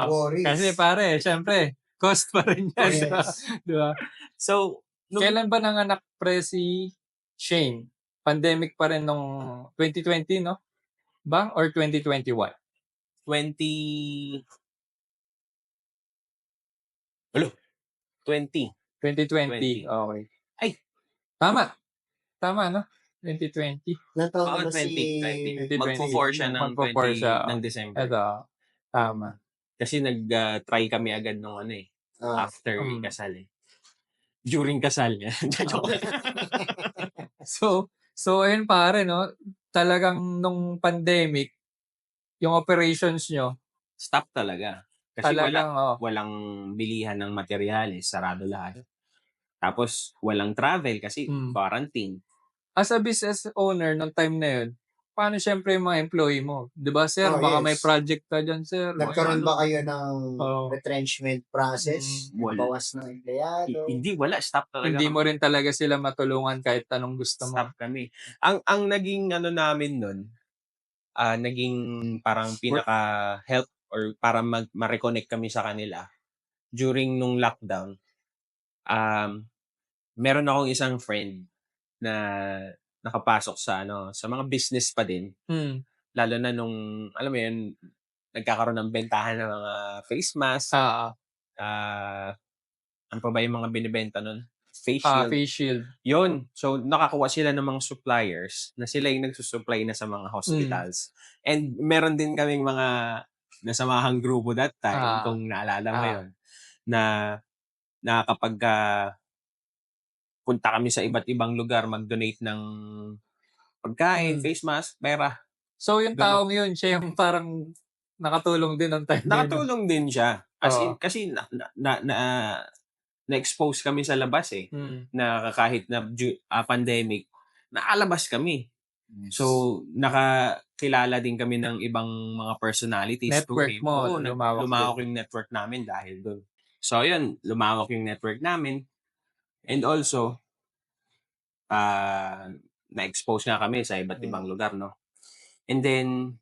worries. Kasi pare, syempre, cost pa rin yan. Yes. Diba? So, Kailan ba nanganak pre si Shane? Pandemic pa rin nung 2020, no? Ba? Or 2021? 2020. 2020. Okay. Ay! Tama, no? 2020. Ilang taon na ba 2020. 2020. Magpo-4 siya ng Magpo-4 siya. ng December. Ito, tama. Kasi nag-try kami agad nung after kasal eh. During kasal niya. So ayun pare, no? Talagang nung pandemic, yung operations nyo, Stop talaga. Kasi talagang, walang bilihan ng materyales, sarado lahat. Tapos, walang travel kasi quarantine. As a business owner nung time na yun, paano syempre yung mga employee mo? Diba, sir? Baka may project ka dyan, sir. Nagkaroon ba kayo ng retrenchment process? Bawas ng empleyado? Hindi, wala. Stop talaga. Hindi mo rin talaga sila matulungan kahit anong gusto mo. Stop kami. Ang naging namin nun, naging parang pinaka-help or para ma-reconnect kami sa kanila during nung lockdown. Meron akong isang friend na nakapasok sa mga business pa din. Lalo na nung, alam mo yun, nagkakaroon ng bentahan ng mga face mask. Ano pa ba yung mga binibenta nun? Face shield. Face shield. Yun. So, nakakuha sila ng mga suppliers na sila yung nagsusupply na sa mga hospitals. And meron din kaming mga nasamahang grupo that time, kung naalala mo yun, na kapag punta kami sa iba't ibang lugar, mag-donate ng pagkain, face mask, pera. So, yung taong yun, siya yung parang nakatulong din ng time. Nakatulong din siya. Kasi na-expose kami sa labas eh. Na kahit na pandemic, nakalabas kami. So, nakakilala din kami ng ibang mga personalities. Network mo, lumawak yung network namin dahil doon. So, yun, lumawak yung network namin. And also, na-expose nga kami sa iba't ibang lugar, no? And then,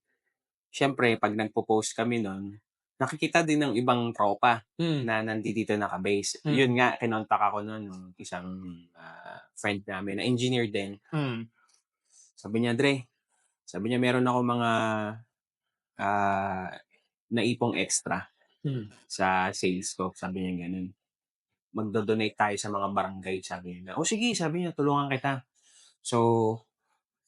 syempre, pag nagpo-post kami nun, nakikita din ng ibang tropa Mm. na nandito naka-base. Mm. Yun nga, kinontak ako nun nung isang friend namin na engineer din. Mm. Sabi niya, Dre, meron ako mga naipong extra sa sales ko. Sabi niya ganun. Magdo-donate tayo sa mga barangay, sabi niya. O sige, sabi niya, tulungan kita. So,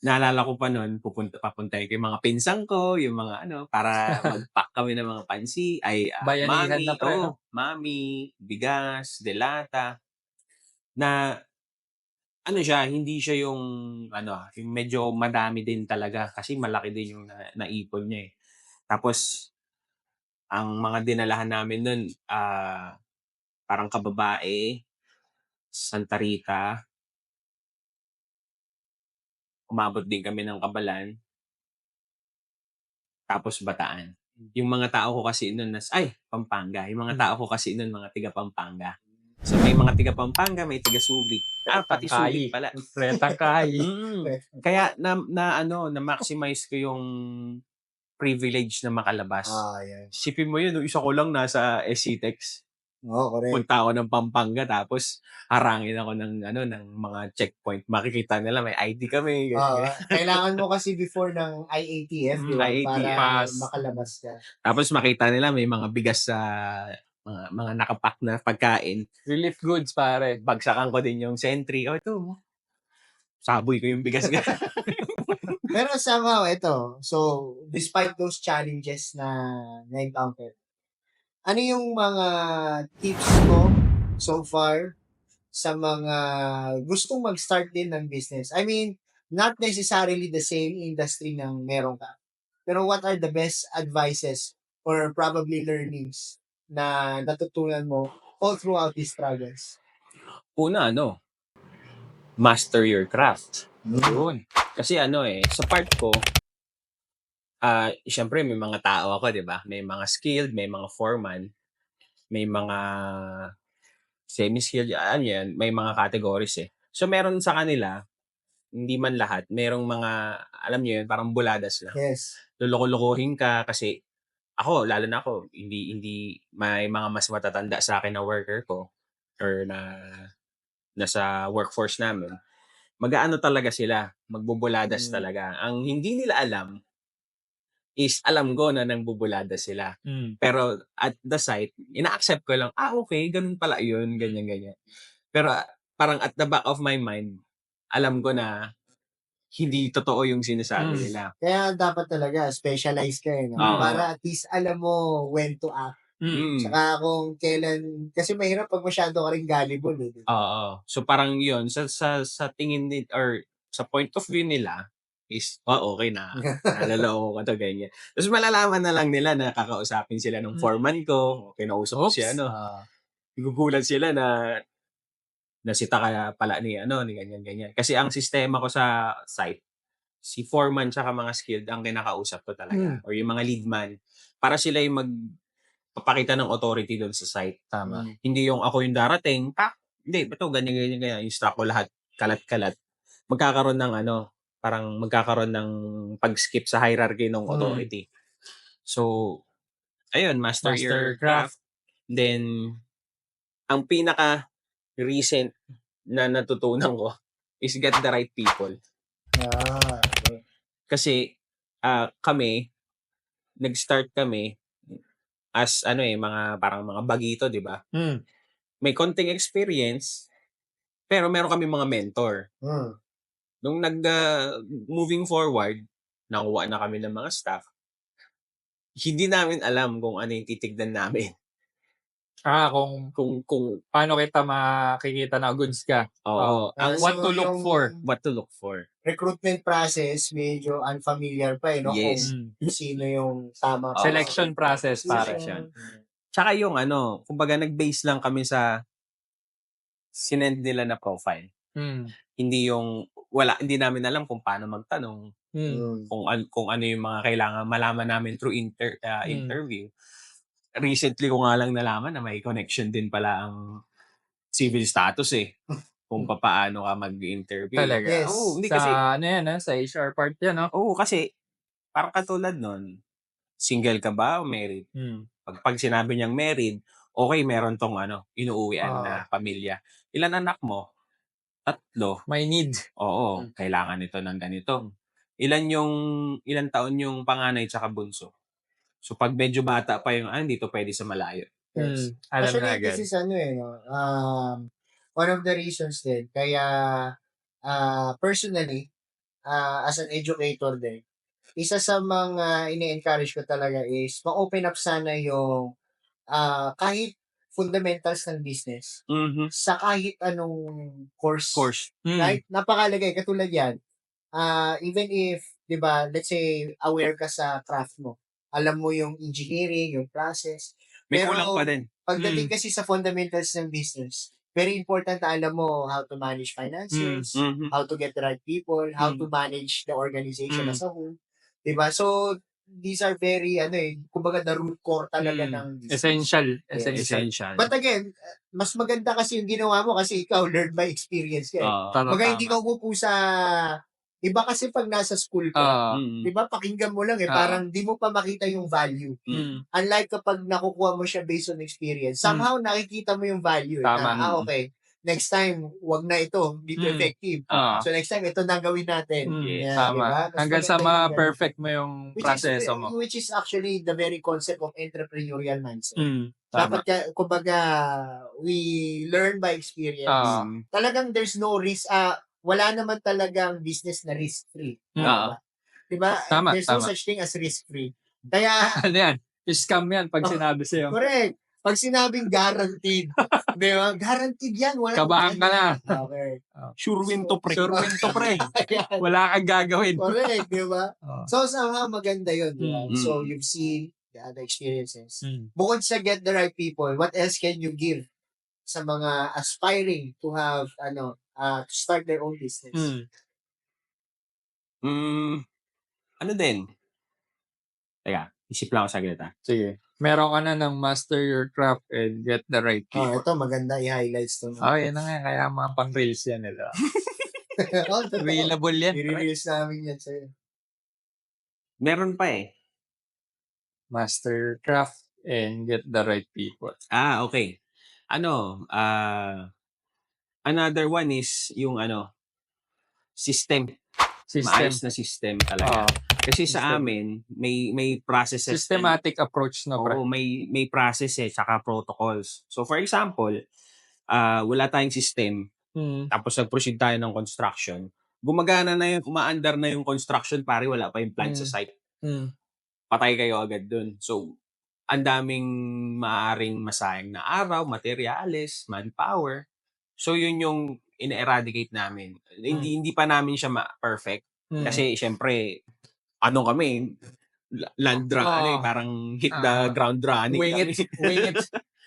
naalala ko pa nun, papunta ko yung mga pinsang ko, yung mga para mag-pack kami ng mga pansi, Bayanihan mami, na pre, no? mami, bigas, delata, na siya, hindi siya yung yung medyo madami din talaga kasi malaki din yung naipon niya eh. Tapos, ang mga dinalahan namin nun, parang kababae, Santa Rita, umabot din kami ng Kabalan, tapos Bataan. Yung mga tao ko kasi nun, Pampanga. Yung mga tao ko kasi nun, mga tiga Pampanga. So, may mga tiga Pampanga, may tiga Subic. Pati Subic pala. Pretangkay. Kaya, na-maximize ko yung privilege na makalabas. Yan. Sipin mo yun, isa ko lang nasa SCTEX. Oo, correct. Punta ako ng Pampanga, tapos harangin ako ng mga checkpoint. Makikita nila, may ID kami. Kailangan mo kasi before ng IATF, di ba? IATF. Para Pass. makalabas ka. Tapos makita nila, may mga bigas sa mga nakapack na pagkain. Relief goods, pare. Bagsakan ko din yung sentry. Ito. Saboy ko yung bigas nga. Pero somehow, ito. So, despite those challenges na na-encounter, ano yung mga tips mo so far sa mga gustong mag-start din ng business? I mean, not necessarily the same industry ng meron ka. Pero what are the best advices or probably learnings na natutunan mo all throughout these struggles? Una, master your craft. Yun. Kasi sa part ko, syempre may mga tao ako, di ba? May mga skilled, may mga foreman, may mga semi-skilled, yan, may mga categories eh. So meron sa kanila, hindi man lahat, merong mga, alam niyo yun, parang buladas lang. Yes. Luloko-lokohin ka kasi ako, lalo na ako, hindi may mga mas matatanda sa akin na worker ko or nasa workforce namin. Mag-aano talaga sila, magbubuladas talaga. Ang hindi nila alam is alam ko na nangbubulada sila. Pero at the site, ina-accept ko lang, okay, ganun pala yun, ganyan. Pero parang at the back of my mind, alam ko na hindi totoo yung sinasabi nila. Kaya dapat talaga, specialize ka no? Para at least alam mo when to act. Saka kung kailan, kasi mahirap pag masyado ka rin gullible. Oo. So parang yun, sa tingin or sa point of view nila, is, okay na. Nalaloko ka to, ganyan. Tapos malalaman na lang nila na kakausapin sila ng foreman ko, kinausap ko siya, gugulat sila na nasita ka pala ni ganyan. Kasi ang sistema ko sa site, si foreman tsaka mga skilled ang kinakausap ko talaga. Or yung mga lead man. Para sila yung magpapakita ng authority doon sa site. Tama. Hindi yung ako yung darating, hindi, ba't ganyan. Yung stock ko lahat, kalat-kalat. Magkakaroon ng parang magkakaroon ng pag-skip sa hierarchy ng authority. So, ayun, master your craft. Then, ang pinaka-recent na natutunan ko is get the right people. Okay. Kasi, nag-start kami as parang mga bagito, di ba? May konting experience, pero meron kami mga mentor. Nung moving forward, nakuha na kami ng mga staff, hindi namin alam kung ano yung titignan namin. Kung paano kita makikita na goods ka. Oo. What to look for. What to look for. Recruitment process, medyo unfamiliar pa no? Yes. Kung sino yung tama. Selection process, pare. Tsaka yung kumbaga nag-base lang kami sa sinend nila na profile. Hindi yung hindi namin alam kung paano magtanong, kung ano yung mga kailangan malaman namin through interview. Recently ko nga lang nalaman na may connection din pala ang civil status kung paano ka mag-interview. Talaga? Yes. Oo, hindi Sa kasi sa HR part yan, no? kasi parang katulad nun, single ka ba o married? Pag sinabi niyang married, okay, meron tong inuuwian na pamilya. Ilan anak mo? 3. May need. Oo, kailangan ito ng ganito. Ilan taon yung panganay tsaka bunso? So pag medyo bata pa yung dito pwede sa malayo. Alam Actually, na agad. this is no? One of the reasons din. Kaya, personally, as an educator din, isa sa mga ini-encourage ko talaga is ma-open up sana yung kahit fundamentals ng business sa kahit anong course. Right? Napakalagay. Katulad yan. Even if, di ba, let's say, aware ka sa craft mo. Alam mo yung engineering, yung process. May Pero, kulang pa din. pagdating kasi sa fundamentals ng business, very important na alam mo how to manage finances, how to get the right people, how to manage the organization as a whole. Diba? So, these are very, kumbaga the root core talaga ng business. Essential. But again, mas maganda kasi yung ginawa mo kasi ikaw learn by experience ka. Baga hindi ka umupo sa... Iba kasi pag nasa school ka, di ba, pakinggan mo lang parang di mo pa makita yung value. Unlike kapag nakukuha mo siya based on experience, somehow nakikita mo yung value. Okay, next time, wag na ito, hindi to effective. So next time, ito na gawin natin. Tama. Diba? Hanggang sa ma-perfect mo yung proseso mo. Which is actually the very concept of entrepreneurial mindset. Tama. Dapat, kumbaga, we learn by experience. Talagang there's no risk. Wala naman talagang business na risk-free. Diba? Tama, There's no tama. such thing as risk-free. Kaya, Ano yan? Scam yan pag sinabi sa'yo. correct. Pag sinabing guaranteed, di ba? Guaranteed yan. Kabahan ka na. Okay. Sure win to pre. Sure win to pre. Ayan. Wala kang gagawin. Correct, di ba? Oh. So, somehow maganda yun. Diba? Mm. So, you've seen the other experiences. Bukod sa get the right people, what else can you give sa mga aspiring to have, to start their own business? Ano din? Teka, isip lang ako saglit Sige. Meron ka na ng master your craft and get the right people. Ito maganda i-highlights to. Yan na nga. Kaya mga pang-reels yan nila. Totoo. Available yan. pre. I-reels namin yan sa'yo. Meron pa eh. Master your craft and get the right people. Okay. Another one is yung system. Maayos na system talaga. Kasi sa amin, may processes. Systematic approach na pre. Oo, may process tsaka protocols. So for example, wala tayong system, tapos nag-proceed tayo ng construction. Gumagana na yun, umaandar na yung construction, pare wala pa yung plant sa site. Patay kayo agad dun. So, ang daming maaaring masayang na araw, materyales, manpower. So, yun yung ina-eradicate namin. Hindi pa namin siya perfect. Kasi, syempre, kami, land running, parang hit the ground running. Wing it.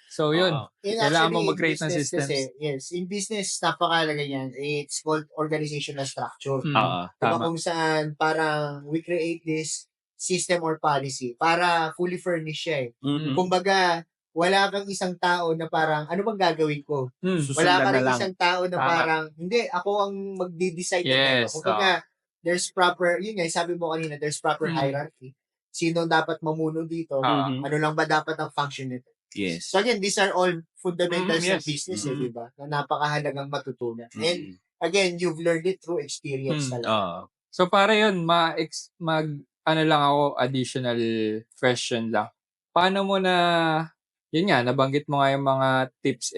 So, yun. Kailangan mo mag-create ng systems. Kasi, yes, in business, napakalaga yan. It's called organizational structure. Diba Tama. kung saan parang we create this system or policy para fully furnished siya Kumbaga, wala kang isang tao na parang, ano bang gagawin ko? Wala ka rin isang tao na parang, hindi, ako ang magdi-decide. Kumbaga, there's proper, yun nga, sabi mo kanina, there's proper hierarchy. Sino dapat mamuno dito? Ano lang ba dapat ang function nito? Yes. So again, these are all fundamentals of Yes. business, di ba? Na napakahalagang matutunan. And again, you've learned it through experience talaga. So, para yun, lang ako, additional question lang. Paano mo yun nga, nabanggit mo nga yung mga tips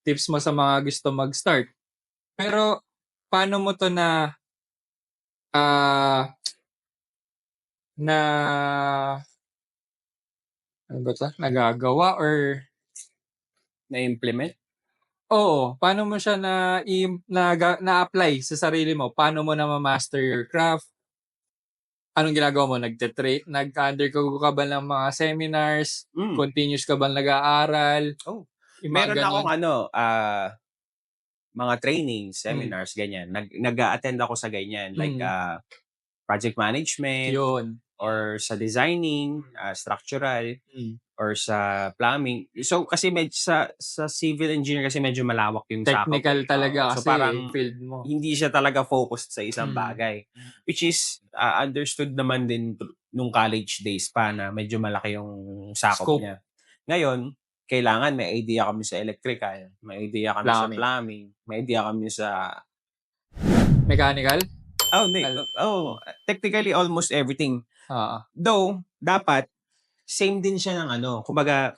tips mo sa mga gusto mag-start. Pero, paano mo to nagagawa or Na-implement? Oo, paano mo siya na-apply sa sarili mo? Paano mo na ma-master your craft? Anong ginagawa mo? Nag-undergo ka ba ng mga seminars? Continuous ka ba nag-aaral? Meron akong mga trainings, seminars, ganyan. Nag-a-attend ako sa ganyan. Like, project management, Yun. or sa designing, structural, or sa plumbing. So kasi sa civil engineer kasi medyo malawak yung sakop. Technical talaga So kasi parang field mo. hindi siya talaga focused sa isang Mm. bagay. Which is understood naman din nung college days pa na medyo malaki yung sakop Scope. niya. Ngayon, kailangan may idea kami sa electrical, may idea kami sa Plumbing. plumbing, may idea kami sa Mechanical? hindi. Technically almost everything. Oo. Though, dapat, same din siya ng kumbaga,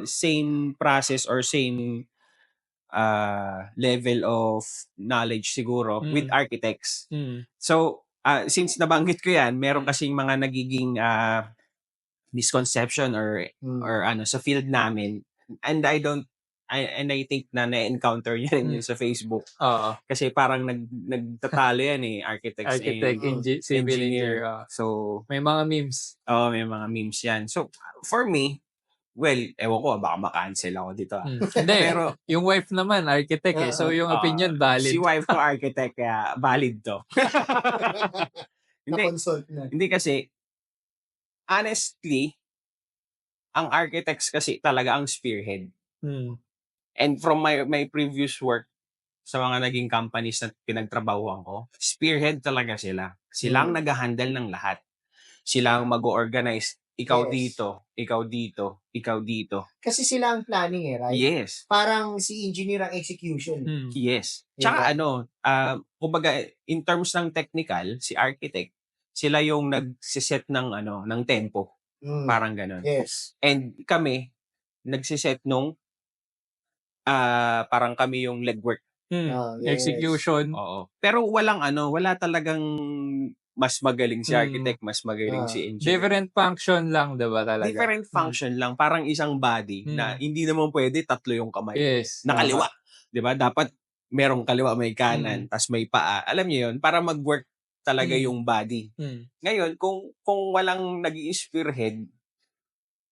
same process or same level of knowledge siguro with architects. So, since nabanggit ko yan, meron kasing mga nagiging misconception or sa field namin. And I think na na-encounter niya rin yun sa Facebook. Oo. Kasi parang nagtatalo yan architects Architect, civil engineer. So, May mga memes. may mga memes yan. So, for me, well, ewan ko, baka makancel ako dito. Hindi, Pero, yung wife naman, architect eh. So, yung opinion valid. si wife ko architect, kaya valid to. Na-consult na. Hindi kasi, honestly, ang architects kasi talaga ang spearhead. And from my previous work sa mga naging companies na pinagtrabahuan ko, spearhead talaga sila. Sila ang nag-handle ng lahat. Sila ang mag-organize. Ikaw Yes. dito, ikaw dito, ikaw dito. Kasi sila ang planning right? Yes. Parang si engineer ang execution. Yes. Diba? Tsaka kumbaga, in terms ng technical, si architect, sila yung nagsiset ng tempo. Parang ganun. Yes. And kami, nagsiset nung parang kami yung legwork. Yes. Execution. Oo. Pero wala talagang mas magaling si architect, mas magaling si engineer. Different function lang, diba talaga? Different function lang. Parang isang body na hindi naman pwede tatlo yung kamay. Yes. Nakaliwa. Diba? Dapat merong kaliwa, may kanan, tas may paa. Alam niyo yun? Para mag-work talaga yung body. Ngayon, kung walang nag-i-spearhead,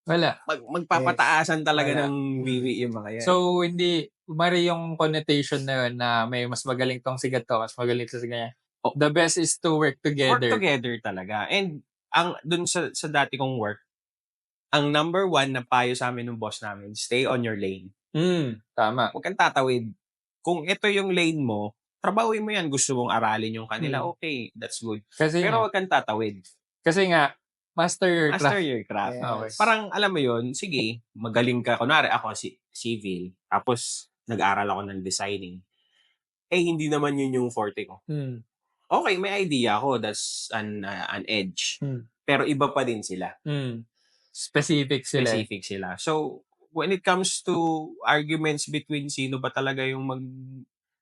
Wala. magpapataasan talaga Wala. ng wiwi yung mga yan. So, hindi, mari yung connotation na yun na may mas magaling tong sigat to, mas magaling to sigat niya. The best is to work together. Work together talaga. And dun sa dati kong work, ang number one na payo sa amin ng boss namin, stay on your lane. Tama. Huwag kang tatawid. Kung ito yung lane mo, trabahuin mo yan. Gusto mong aralin yung kanila, okay, that's good. Pero huwag kang tatawid. Kasi nga, master your craft. Master your craft. Yes. Okay. Parang alam mo yun, sige, magaling ka. Kunwari ako civil, tapos nag-aral ako ng designing. Hindi naman yun yung forte ko. Okay, may idea ako. That's an edge. Pero iba pa din sila. Specific sila. So, when it comes to arguments between sino ba talaga yung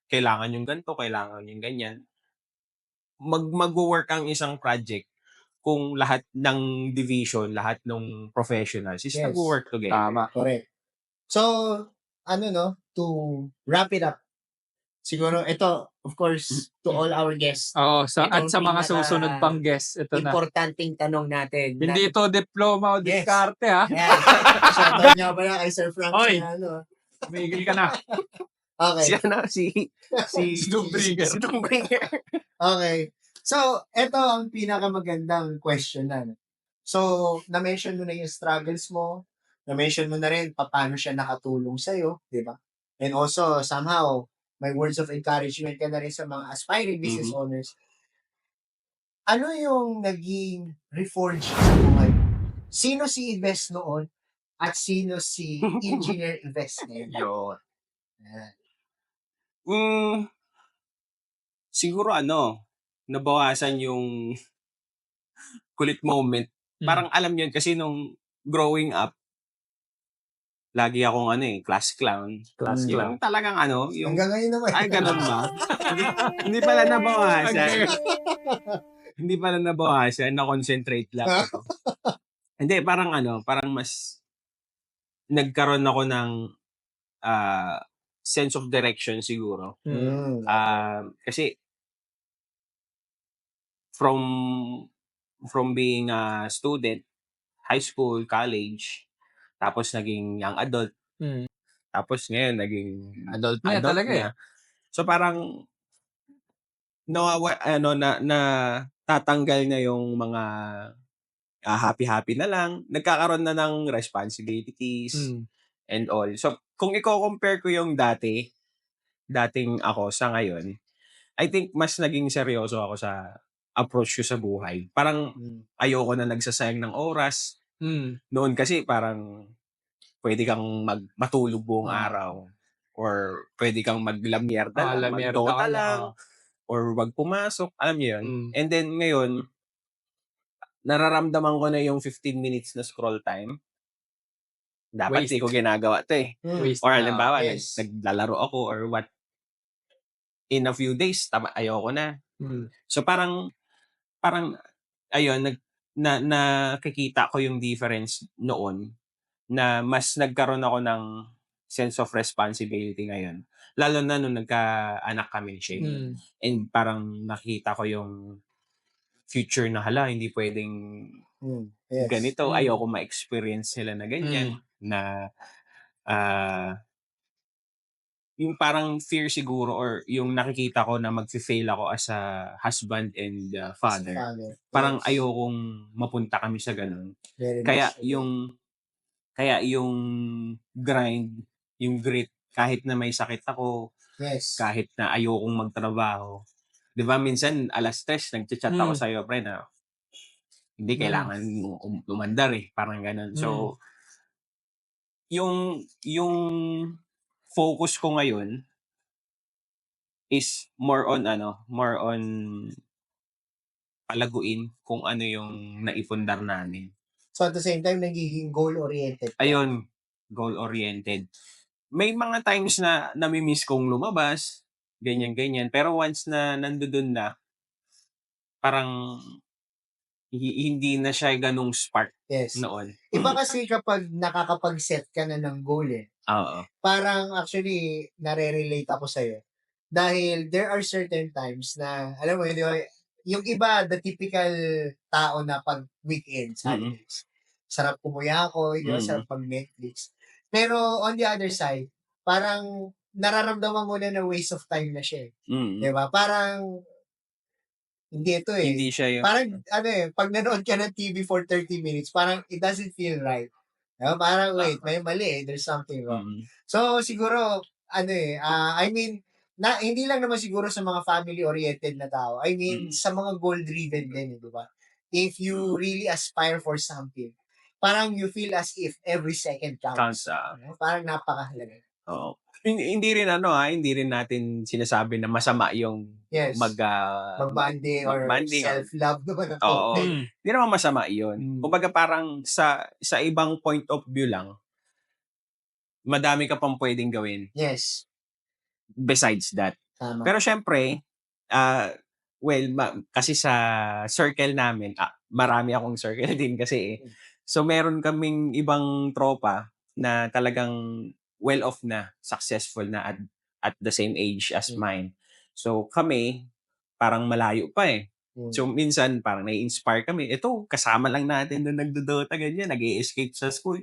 kailangan yung ganito, kailangan yung ganyan, mag-work ang isang project kung lahat ng division, lahat ng professionals is Yes. nag-work together. Tama. Correct. So, to wrap it up, siguro ito, of course, to all our guests, Oo, Ito at sa ang mga pinaka- susunod pang guests, ito na. importanteng tanong natin. Hindi ito diploma o Yes. diskarte, ha? Ayan. Shoutout niya ba yan kay Sir Frank? Oy. Na, Tumigil ka na. Okay. Si Doombringer. Si Doombringer. Okay. So, ito ang pinakamagandang question na. So, na-mention mo na yung struggles mo. Na-mention mo na rin paano siya nakatulong sa'yo, di ba? And also, somehow, may words of encouragement ka na rin sa mga aspiring business owners. Ano yung naging reforge mo ngayon? Sino si Invest noon at sino si Engineer Invest ngayon? Yun. Ayan. Siguro nabawasan yung kulit moment. Parang alam yun kasi nung growing up, lagi akong class clown. Yung talagang yung Hanggang ngayon naman. ay ganun ba? Hindi pala nabawasan. Hindi pala nabawasan, na-concentrate lang ako. Hindi, parang parang mas nagkaroon ako ng sense of direction siguro. Kasi from being a student, high school, college, tapos naging young adult, tapos ngayon naging Adult na talaga na. So parang tatanggal na yung mga happy-happy na lang, nagkakaroon na ng responsibilities and all. So, kung i-compare ko yung dating ako sa ngayon, I think mas naging seryoso ako sa approach ko sa buhay. Parang ayoko na nagsasayang ng oras. Noon kasi parang pwede kang matulog buong araw or pwede kang maglamyerda lang, mag-Dota lang or wag pumasok. Alam niyo yun? And then ngayon, nararamdaman ko na yung 15 minutes na scroll time. Dapat Waste. di ko ginagawa to eh. Waste Or na. halimbawa, Yes. naglalaro ako or what. In a few days, ayoko na. So parang ayun, nakikita ko yung difference noon na mas nagkaroon ako ng sense of responsibility ngayon. Lalo na nung nagka-anak kami, Shay. And parang nakita ko yung future na hindi pwedeng Yes. ganito. Ayoko ma-experience sila na ganyan. Na yung parang fear siguro or yung nakikita ko na mag-fail ako as a husband and father. Parang Yes. ayokong mapunta kami sa ganun. Very Kaya much. yung grind, yung grit, kahit na may sakit ako, Yes. kahit na ayokong magtrabaho. 'Di ba minsan alas 3 nagchat-chat ako sa iyo, pre, na hindi kailangan umandar eh, parang ganun. So yung focus ko ngayon is more on palaguin kung ano yung naipundar namin. So at the same time, nagiging goal-oriented. Ayun, goal-oriented. May mga times na nami-miss kong lumabas, ganyan-ganyan. Pero once na nandoon na, parang hindi na siya ganung spark Yes. noon. Iba kasi kapag nakakapag-set ka na ng goal eh. Oo. Parang actually, nare-relate ako sa'yo. Dahil there are certain times na, alam mo, di ba, yung iba, the typical tao na pag weekends, holidays, sarap kumuya ako, di ba, sarap pag Netflix. Pero on the other side, parang nararamdaman mo na waste of time na siya. Di ba? Parang, hindi ito eh. Hindi siya yung... Parang, pag nanood ka ng TV for 30 minutes, parang it doesn't feel right. Diba? Parang, wait, may mali eh. There's something wrong. So, siguro, I mean, hindi lang naman siguro sa mga family-oriented na tao. I mean, sa mga goal-driven din, di ba? If you really aspire for something, parang you feel as if every second counts. Parang napakahalaga. Oo. Hindi rin natin sinasabi na masama yung mag-bonding or self-love naman. Oo. Hindi naman masama yun. Kumbaga parang sa ibang point of view lang, madami ka pang pwedeng gawin. Yes. Besides that. Tama. Pero syempre, kasi sa circle namin, marami akong circle din kasi eh. So meron kaming ibang tropa na talagang well-off na, successful na at the same age as mine. So kami, parang malayo pa eh. So minsan parang nai-inspire kami. Ito, kasama lang natin na nagdodota ganyan, nag-i-escape sa school.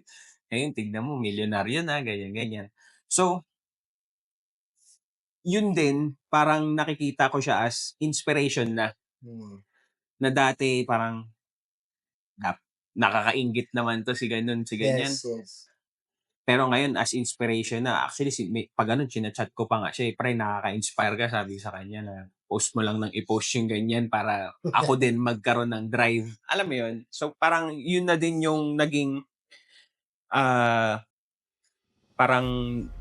Ngayon, tignan mo, milyonaryo na, ganyan-ganyan. So, yun din, parang nakikita ko siya as inspiration na. Na dati parang nakakaingit naman to si ganun, si ganyan. Yes. Pero ngayon, as inspiration na, actually, pag chinachat ko pa nga siya, pre, nakaka-inspire ka, sabi sa kanya na post mo lang ng i-post yung ganyan para ako din magkaroon ng drive. Alam mo yun? So, parang yun na din yung naging, parang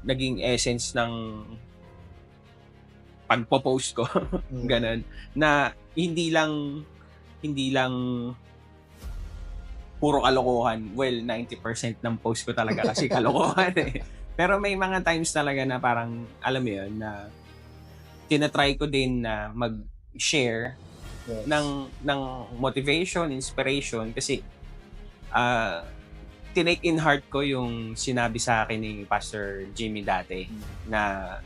naging essence ng pagpo-post ko. Ganun. Na hindi lang puro kalokohan. Well, 90% ng post ko talaga kasi kalokohan eh. Pero may mga times talaga na parang, alam mo yun, na tinatry ko din na mag-share ng motivation, inspiration. Kasi, tinake in heart ko yung sinabi sa akin ni Pastor Jimmy dati na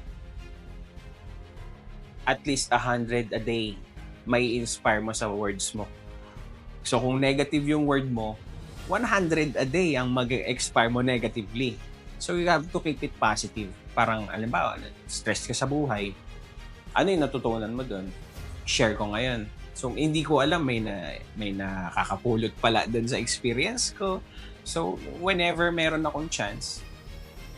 at least 100 a day may inspire mo sa words mo. So, kung negative yung word mo, 100 a day ang mag-expire mo negatively. So, you have to keep it positive. Parang, alam ba, stress ka sa buhay. Ano yung natutunan mo doon? Share ko ngayon. So, hindi ko alam, may nakakapulot pala dun sa experience ko. So, whenever meron akong chance,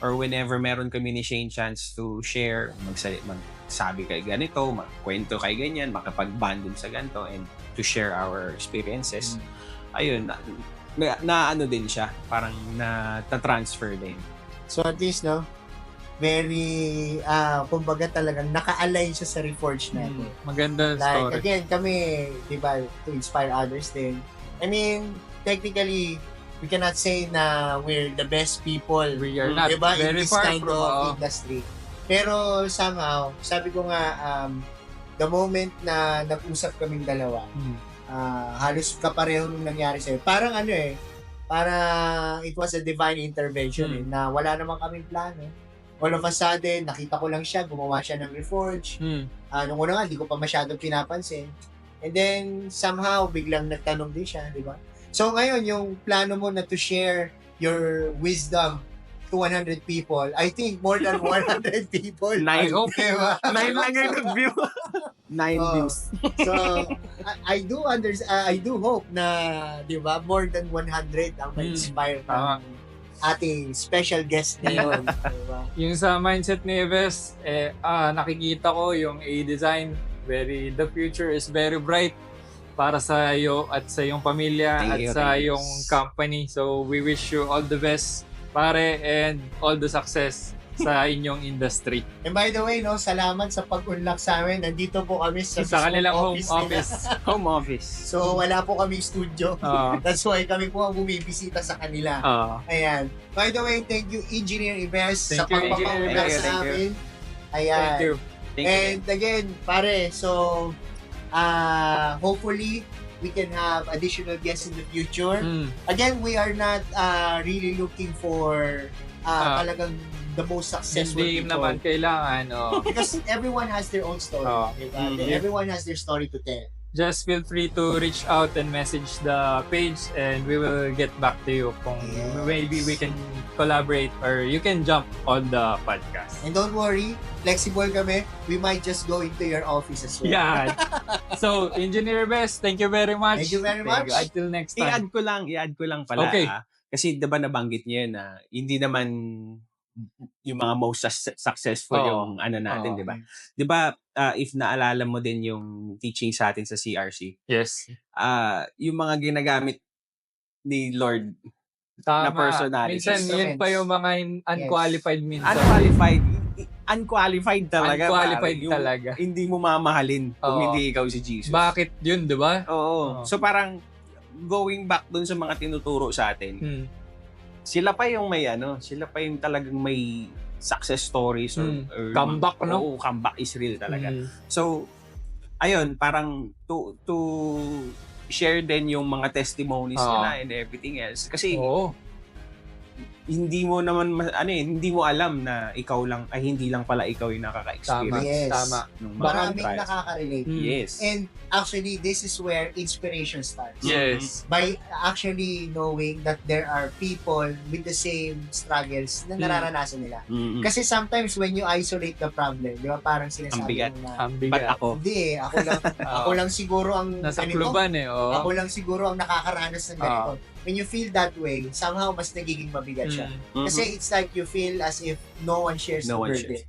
or whenever meron kami ni Shane chance to share, magsabi kay ganito, magkwento kay ganyan, makapag-bond dun sa ganito, and to share our experiences, ayun, na ano din siya, parang na-transfer din. So at least, no, very, kumbaga talagang naka-align siya sa Reforge natin. Maganda Like, story. again, kami, di ba, to inspire others din. I mean, technically, we cannot say na we're the best people, We are not di ba, in very this far kind from of industry. Pero somehow, sabi ko nga, the moment na nag-usap kaming dalawa, halos kapareho nung nangyari sa'yo. Parang parang it was a divine intervention na wala naman kaming plano. All of a sudden, nakita ko lang siya, gumawa siya ng Reforge. Nung una nga, hindi ko pa masyadong pinapansin. And then, somehow, biglang nagtanong din siya, di ba? So ngayon, yung plano mo na to share your wisdom to 100 people, I think more than 100 people. I hope. Diba? 9 lang yung nag-view. 9 views. So, I do hope na, di ba, more than 100 ang ma-inspire ng ating special guest ngayon. Diba? Yung sa mindset ni Eves, nakikita ko yung A-Design, the future is very bright para sa iyo at sa iyong pamilya at sa iyong company. So we wish you all the best, pare, and all the success sa inyong industry. And by the way, no, salamat sa pag-unlock sa amin. Nandito po kami sa kanilang home nila. office. Home office. So wala po kami studio. That's why kami po ang bumibisita sa kanila. Ayan. By the way, thank you Engineer Ives sa Thank you, pagpapa-unlock Engineer. sa amin. Ayan. Thank you. And again, pare, so hopefully we can have additional guests in the future. Again, we are not really looking for talagang the most successful Hindi people. naman kailangan. Because everyone has their own story. Diba? Everyone has their story to tell. Just feel free to reach out and message the page and we will get back to you kung maybe we can collaborate or you can jump on the podcast. And don't worry, flexible kami. We might just go into your office as well. Yeah. So, Engineer Best, thank you very much. Thank you very much. Until next time. I-add ko lang pala. Okay. Kasi 'di ba nabanggit niyo na hindi naman yung mga most successful yung ano natin, 'di ba? 'Di ba if naalala mo din yung teaching sa atin sa CRC, Yes. yung mga ginagamit ni Lord Tama. na personalities. Minsan, yun pa yung mga unqualified minsan. Unqualified talaga. Unqualified yung talaga. Hindi mo mamahalin kung hindi ikaw si Jesus. Bakit yun, di ba? Oo. So parang going back dun sa mga tinuturo sa atin, sila pa yung sila pa yung talagang may success stories or comeback, no? Oo, comeback is real talaga. So, ayun, parang to share din yung mga testimonies nila and everything else. Kasi, hindi mo naman, hindi mo alam na ikaw lang, hindi lang pala ikaw yung nakaka-experience. Yes. Tama. Nung mga Maraming trials. nakaka-relate. Yes. And actually, this is where inspiration starts. Yes. By actually knowing that there are people with the same struggles na nararanasan nila. Kasi sometimes when you isolate the problem, di ba parang sinasabi mo na, Ang Ba't bigat. ako? hindi ako lang siguro ang Nasa ganito. kluban Ako lang siguro ang nakakaranas ng ganito. When you feel that way, somehow mas nagiging mabigat siya. Kasi it's like you feel as if no one shares the burden.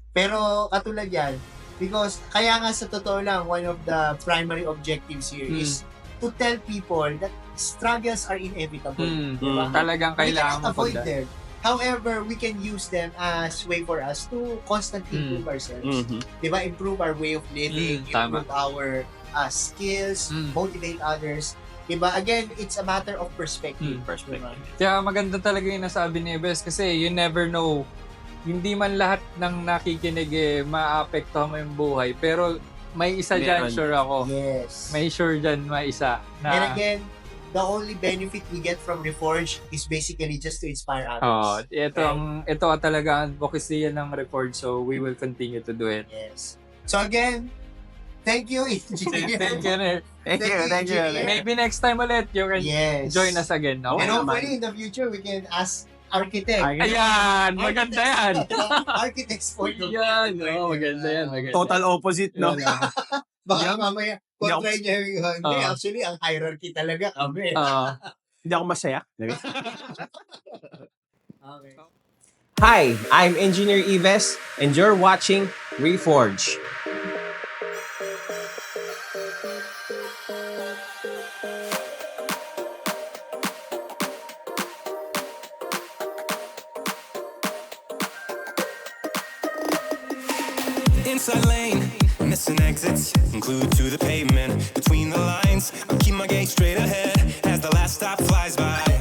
Pero katulad yan, because kaya nga sa totoo lang, one of the primary objectives here is to tell people that struggles are inevitable. Diba? Talagang We kailangan cannot mo avoid pagda. them. However, we can use them as way for us to constantly improve ourselves. Diba? Improve our way of living, Tama. improve our skills, motivate others. Diba? Again, it's a matter of perspective. Diba? Kaya maganda talaga yung nasabi ni Bes kasi you never know. Hindi man lahat ng nakikinig maapektuhan mo yung buhay. Pero may isa dyan, sure ako. Yes. May sure dyan, may isa. And again, the only benefit we get from Reforge is basically just to inspire others. Ito talaga ang advocacy ng Reforge, so we will continue to do it. Yes. So again, thank you, Engineer. Thank you. Thank you. Maybe next time ulit, you can join us again. No? And hopefully in the future, we can ask architect. Ayan, maganda yan. Architects point of view. Yan, maganda yan. Total opposite, no? Baka mamaya, Kontra niya yung, hindi, Ah. actually, ang hierarchy talaga kami. Hindi ako masaya. Okay. Hi, I'm Engineer Ives, and you're watching Reforge. Inside lane, missing exits, glued to the pavement. Between the lines, I'll keep my gaze straight ahead as the last stop flies by.